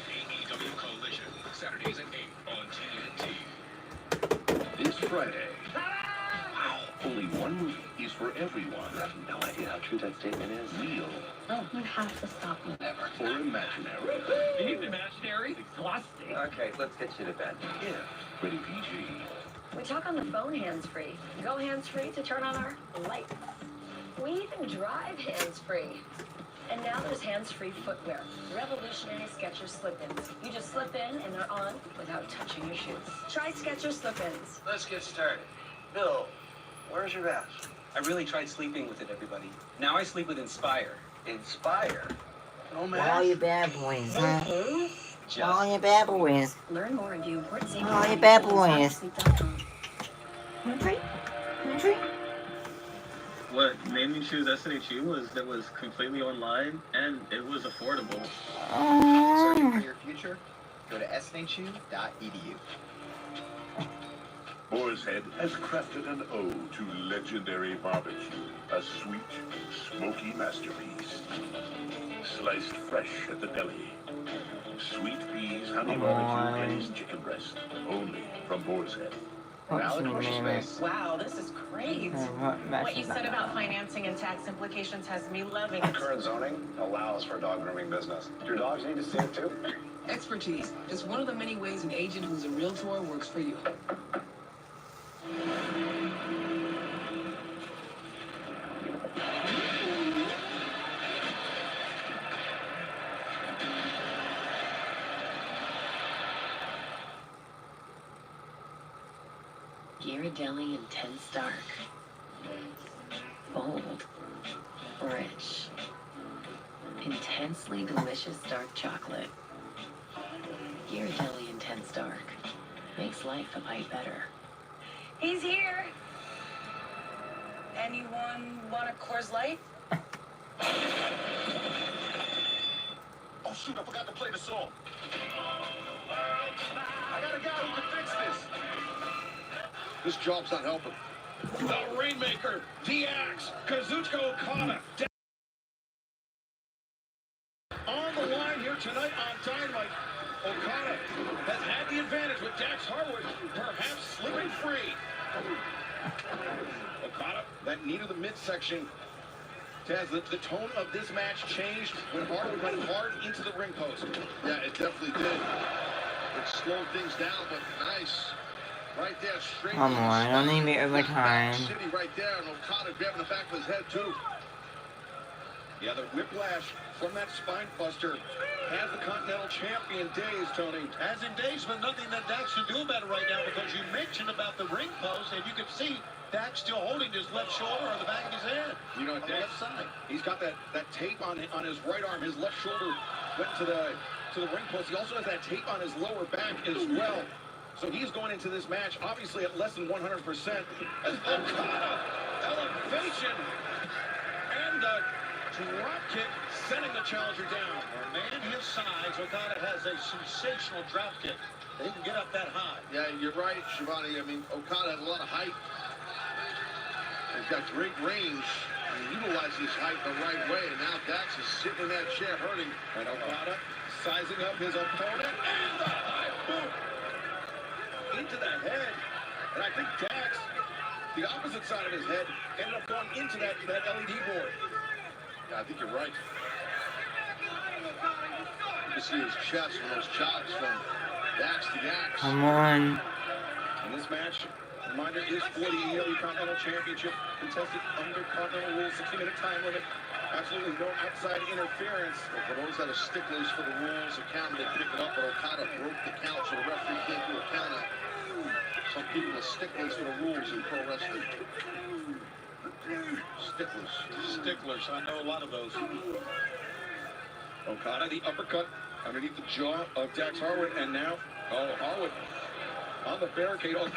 AEW Collision, Saturdays at 8 on TNT. This Friday. Wow. Only one movie is for everyone. I have no idea how true that statement is. Real. Oh, you have to stop me. Never. Or imaginary. Being imaginary? Exhausting. Okay, let's get you to bed. Yeah. Pretty PG. We talk on the phone hands-free. Go hands-free to turn on our lights. We even drive hands-free. And now there's hands-free footwear. Revolutionary Skechers slip-ins. You just slip in and they're on without touching your shoes. Try Skechers slip-ins. Let's get started. Bill, where's your vest? I really tried sleeping with it, everybody. Now I sleep with Inspire. Inspire? Oh, man. All you bad boys, huh? All you bad boys. Learn more and view important safety. All you bad boys. Want a treat? Want a treat? can choose SNHU was completely online and it was affordable. Searching for your future? Go to snhu.edu. Boar's Head has crafted an ode to legendary barbecue, a sweet, smoky masterpiece. Sliced fresh at the deli. Sweet peas, honey barbecue, glazed chicken breast. Only from Boar's Head. Wow, this is great. What you said about financing and tax implications has me loving it. Current zoning allows for dog grooming business. Your dogs need to see it too. Expertise is one of the many ways an agent who's a realtor works for you. Ghirardelli Intense Dark. Bold. Rich. Intensely delicious dark chocolate. Ghirardelli Intense Dark. Makes life a bite better. He's here. Anyone want a Coors Light? Oh, shoot, I forgot to play the song. I got a guy who can fix this. This job's not helping. The Rainmaker, the Axe, Kazuchika Okada. On the line here tonight on Dynamite, Okada has had the advantage with Dax Harwood perhaps slipping free. Okada, that knee to the midsection. Taz, the tone of this match changed when Harwood went hard into the ring post. Yeah, it definitely did. It slowed things down, but nice. Right there, straight. Come on, I don't need me overtime. City right there, and Okada grabbing the back of his head too. Yeah, the whiplash from that spine buster has the Continental Champion dazed, Tony. As in days, but nothing that Dax can do about it right now, because you mentioned about the ring post, and you can see Dax still holding his left shoulder on the back of his head. You know, on the left side. He's got that tape on his right arm. His left shoulder went to the ring post. He also has that tape on his lower back as well. So he's going into this match, obviously at less than 100%. As Okada, elevation, and a drop kick, sending the challenger down. For a man his size, Okada has a sensational drop kick. They can get up that high. Yeah, you're right, Shivani. I mean, Okada has a lot of height. He's got great range. He utilizes his height the right way, and now Dax is sitting in that chair hurting. And Okada sizing up his opponent, and the high boot into the head. And I think Dax, the opposite side of his head, ended up going into that LED board. Yeah, I think you're right. You can see his chest from those chops from Dax to Dax. Come on. In this match, reminder is for the AEW Continental Championship, contested under Continental rules, 60-minute time limit. Absolutely no outside interference. So for those that are sticklers for the rules, the count, they pick it up, but Okada broke the count, so the referee can't do a count out. Some people are sticklers for the rules in pro wrestling. Sticklers. I know a lot of those. Okada, the uppercut underneath the jaw of Dax Harwood, and now, Harwood on the barricade. On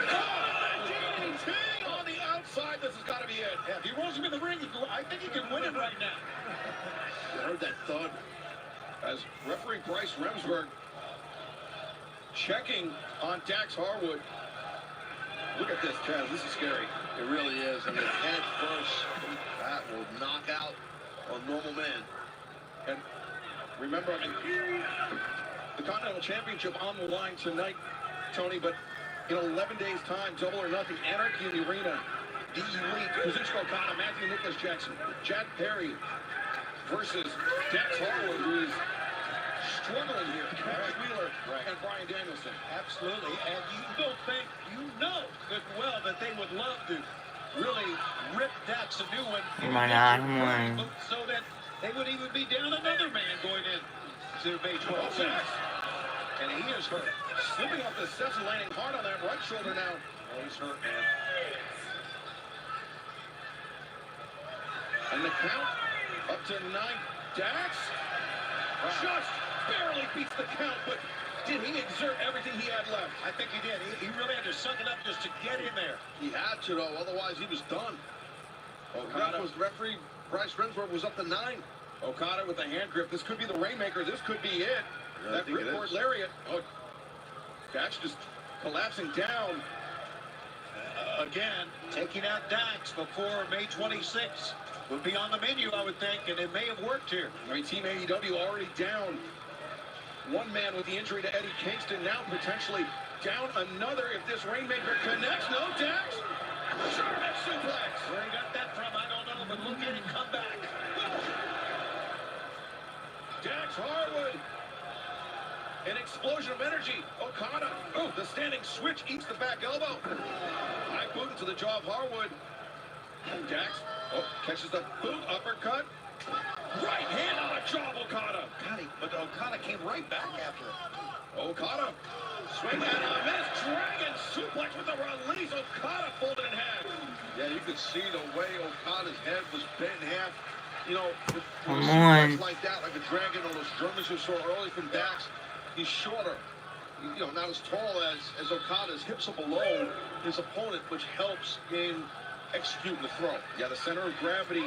the outside, this has got to be it. Yeah, if he rolls him in the ring, I think he can win it right now. You heard that thud? As referee Bryce Remsburg checking on Dax Harwood. Look at this, Taz. This is scary. It really is. I mean, head first, that will knock out a normal man. And remember, the Continental Championship on the line tonight, Tony, but in 11 days' time, Double or Nothing, Anarchy in the Arena, the Elite, Kazuchika Okada, Matthew Nicholas Jackson, Jack Perry versus Dax Harwood, who is struggling here. Alex Wheeler and Brian Danielson. Absolutely, and you know good well that they would love to really rip Dax a new one. Come on. So that they would even be down another man going in to May 12th. And he is hurt. Slipping off the steps and landing hard on that right shoulder now. Oh, he's hurt, man. And the count up to 9. Dax just barely beats the count, but did he exert everything he had left? I think he did. He really had to suck it up just to get in there. He had to, though. Otherwise, he was done. Referee Bryce Rensworth was up to 9. Okada with the hand grip. This could be the Rainmaker. This could be it. Yeah, that ripcord lariat. Oh, Dax just collapsing down. Again, taking out Dax before May 26th would be on the menu, I would think, and it may have worked here. I mean, Team AEW already down one man with the injury to Eddie Kingston. Now potentially down another if this Rainmaker connects. No, Dax. German suplex. Where he got that from, I don't know, but look at it come back. Dax Harwood. An explosion of energy. Okada. Oh, the standing switch eats the back elbow. High boot to the jaw of Harwood. And Dax. Oh, catches the boot. Uppercut. Right hand on the jaw of Okada. But Okada came right back after it. Okada. Swing and a miss. Dragon suplex with the release. Okada folded in half. Yeah, you could see the way Okada's head was bent in half. You know, come on. Like that, like a dragon on those Germans you saw early from Dax. He's shorter, you know, not as tall as Okada's hips are below his opponent, which helps in executing the throw. Yeah, the center of gravity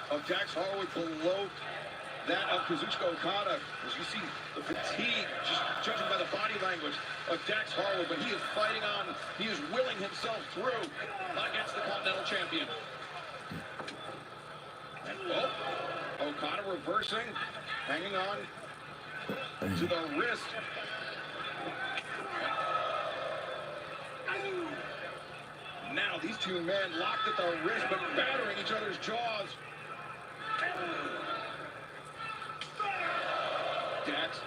of Dax Harwood below that of Kazuchika Okada. As you see the fatigue, just judging by the body language of Dax Harwood, but he is fighting on. He is willing himself through against the Continental Champion. And Okada reversing, hanging on to the wrist. Now these two men locked at the wrist, but battering each other's jaws. Dax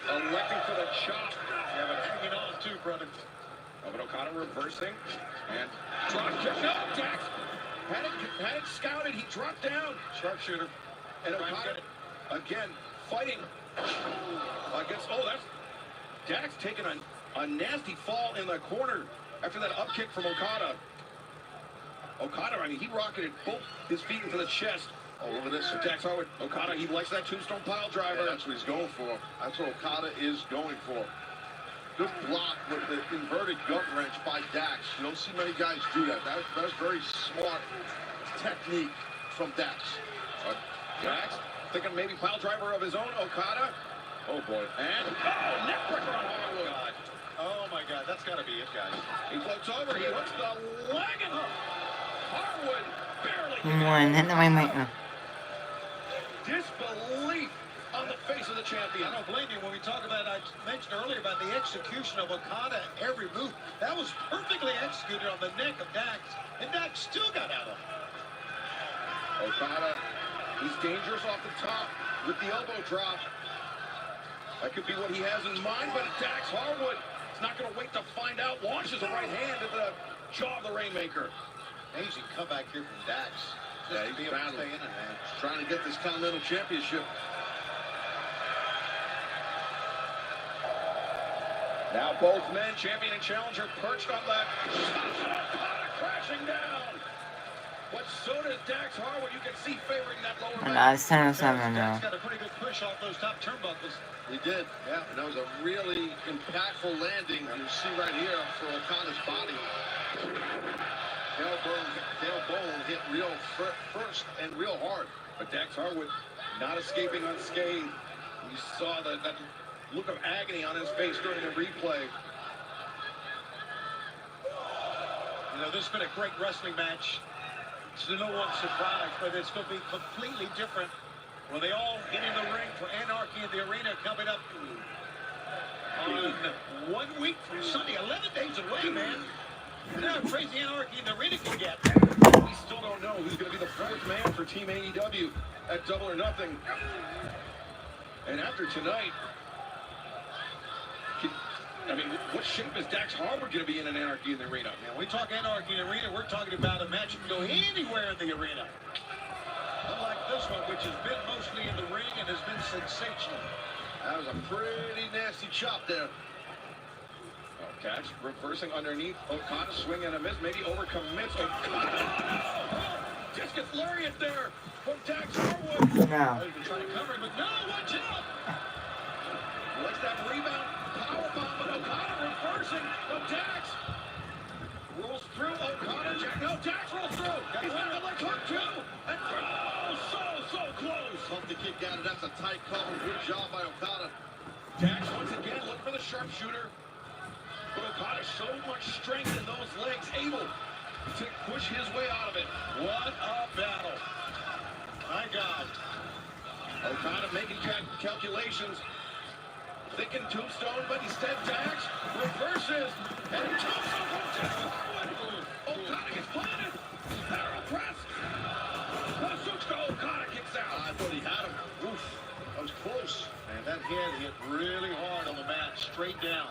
electing for the chop. Yeah, but hanging on too, brother. Oh, but Okada reversing and drop kick. No, Dax had it scouted. He dropped down. Sharpshooter. And Okada again fighting against. Oh, that's Dax taking a nasty fall in the corner after that up kick from Okada. Okada, I mean, he rocketed both his feet into the chest. Oh, look at this. Dax Harwood. Okada, he likes that tombstone pile driver. Yeah, that's what he's going for. That's what Okada is going for. Good block with the inverted gut wrench by Dax. You don't see many guys do that. That's very smart technique from Dax. Dax thinking maybe pile driver of his own. Okada. Oh, boy. And neck breaker on Harwood. Oh, my God. That's got to be it, guys. He floats over. He hooks the leg and Harwood barely. Come on, hit the Rainmaker. Disbelief on the face of the champion. I don't blame you when we talk about, I mentioned earlier about the execution of Okada every move. That was perfectly executed on the neck of Dax, and Dax still got out of it. Okada, he's dangerous off the top with the elbow drop. That could be what he has in mind, but Dax Harwood is not going to wait to find out. Launches a right hand at the jaw of the Rainmaker. Amazing comeback here from Dax. Yeah, he's battling. He's trying to get this Continental Championship. Now both men, champion and challenger, perched on that. Okada crashing down. But so does Dax Harwood. You can see favoring that lower And back. it's 10-7 now. Dax got a pretty good push off those top turnbuckles. He did, yeah. And that was a really impactful landing. You see right here for Okada's body. Tailbone hit real first and real hard. But Dax Harwood not escaping unscathed. You saw that look of agony on his face during the replay. You know, this has been a great wrestling match. To no one's surprise, but it's going to be completely different when they all get in the ring for Anarchy in the Arena coming up on 1 week from Sunday. 11 days away, man. You know how crazy Anarchy in the Arena can get. We still don't know who's going to be the fourth man for Team AEW at Double or Nothing. And after tonight, I mean, what shape is Dax Harwood going to be in an Anarchy in the Arena? When we talk Anarchy in the Arena, we're talking about a match that can go anywhere in the arena. Unlike this one, which has been mostly in the ring and has been sensational. That was a pretty nasty chop there. Dax reversing underneath. Okada swing and a miss. Maybe overcommits. Okada. Discus lariat there from Dax Harwood. No. He's been trying to cover it, but no, watch out. Likes that rebound. Powerbomb, but Okada reversing. Dax rolls through. Okada. No, Dax rolls through. He's not like got it. That's a tight cover. Good job by Okada. Dax once again looking for the sharpshooter. But Okada so much strength in those legs, able to push his way out of it. What a battle. My God. Okada making calculations. Thinking tombstone, but instead Dax reverses. And tombstone goes down. Okada gets planted. Arrow press. Wasuchka Okada kicks out. I thought he had him. Oof. That was close. And that head hit really hard on the mat, straight down.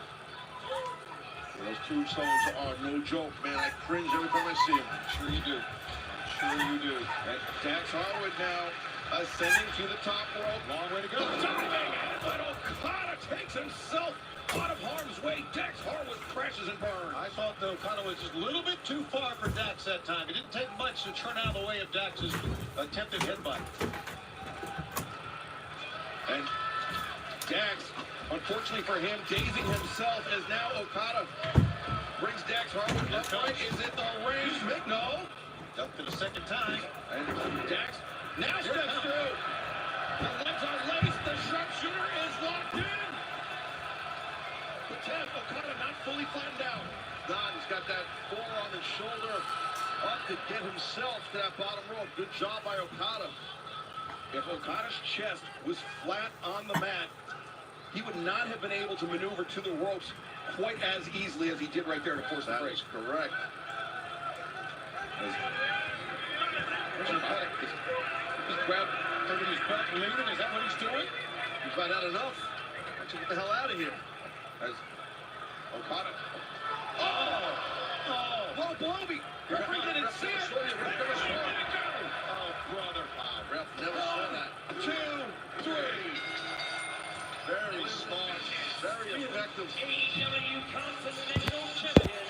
Those tombstones are no joke, man. I cringe every time I see them. Sure you do. Sure you do. And Dax Harwood now ascending to the top rope. Long way to go. Diving, but Okada takes himself out of harm's way. Dax Harwood crashes and burns. I thought the Okada was just a little bit too far for Dax that time. It didn't take much to turn out of the way of Dax's attempted headbutt. And Dax, unfortunately for him, dazing himself as now Okada brings Dax Harwood upright. Is it the range? No. Up to the second time. And Dax now steps through. The legs are laced. The sharpshooter is locked in. The 10, Okada not fully flattened out. Don, he's got that forearm and shoulder up to get himself to that bottom rope. Good job by Okada. If Okada's chest was flat on the mat, he would not have been able to maneuver to the ropes quite as easily as he did right there to force the break. That is correct. He's grabbed under his belt, leaning. Is that what he's doing? He's about had enough. Let's get the hell out of here. As Okada. Oh! Low blowby. Referee didn't see it. Oh, brother. Ref never saw that. 2, 3. Very smart. Very effective. AEW Continental Champion,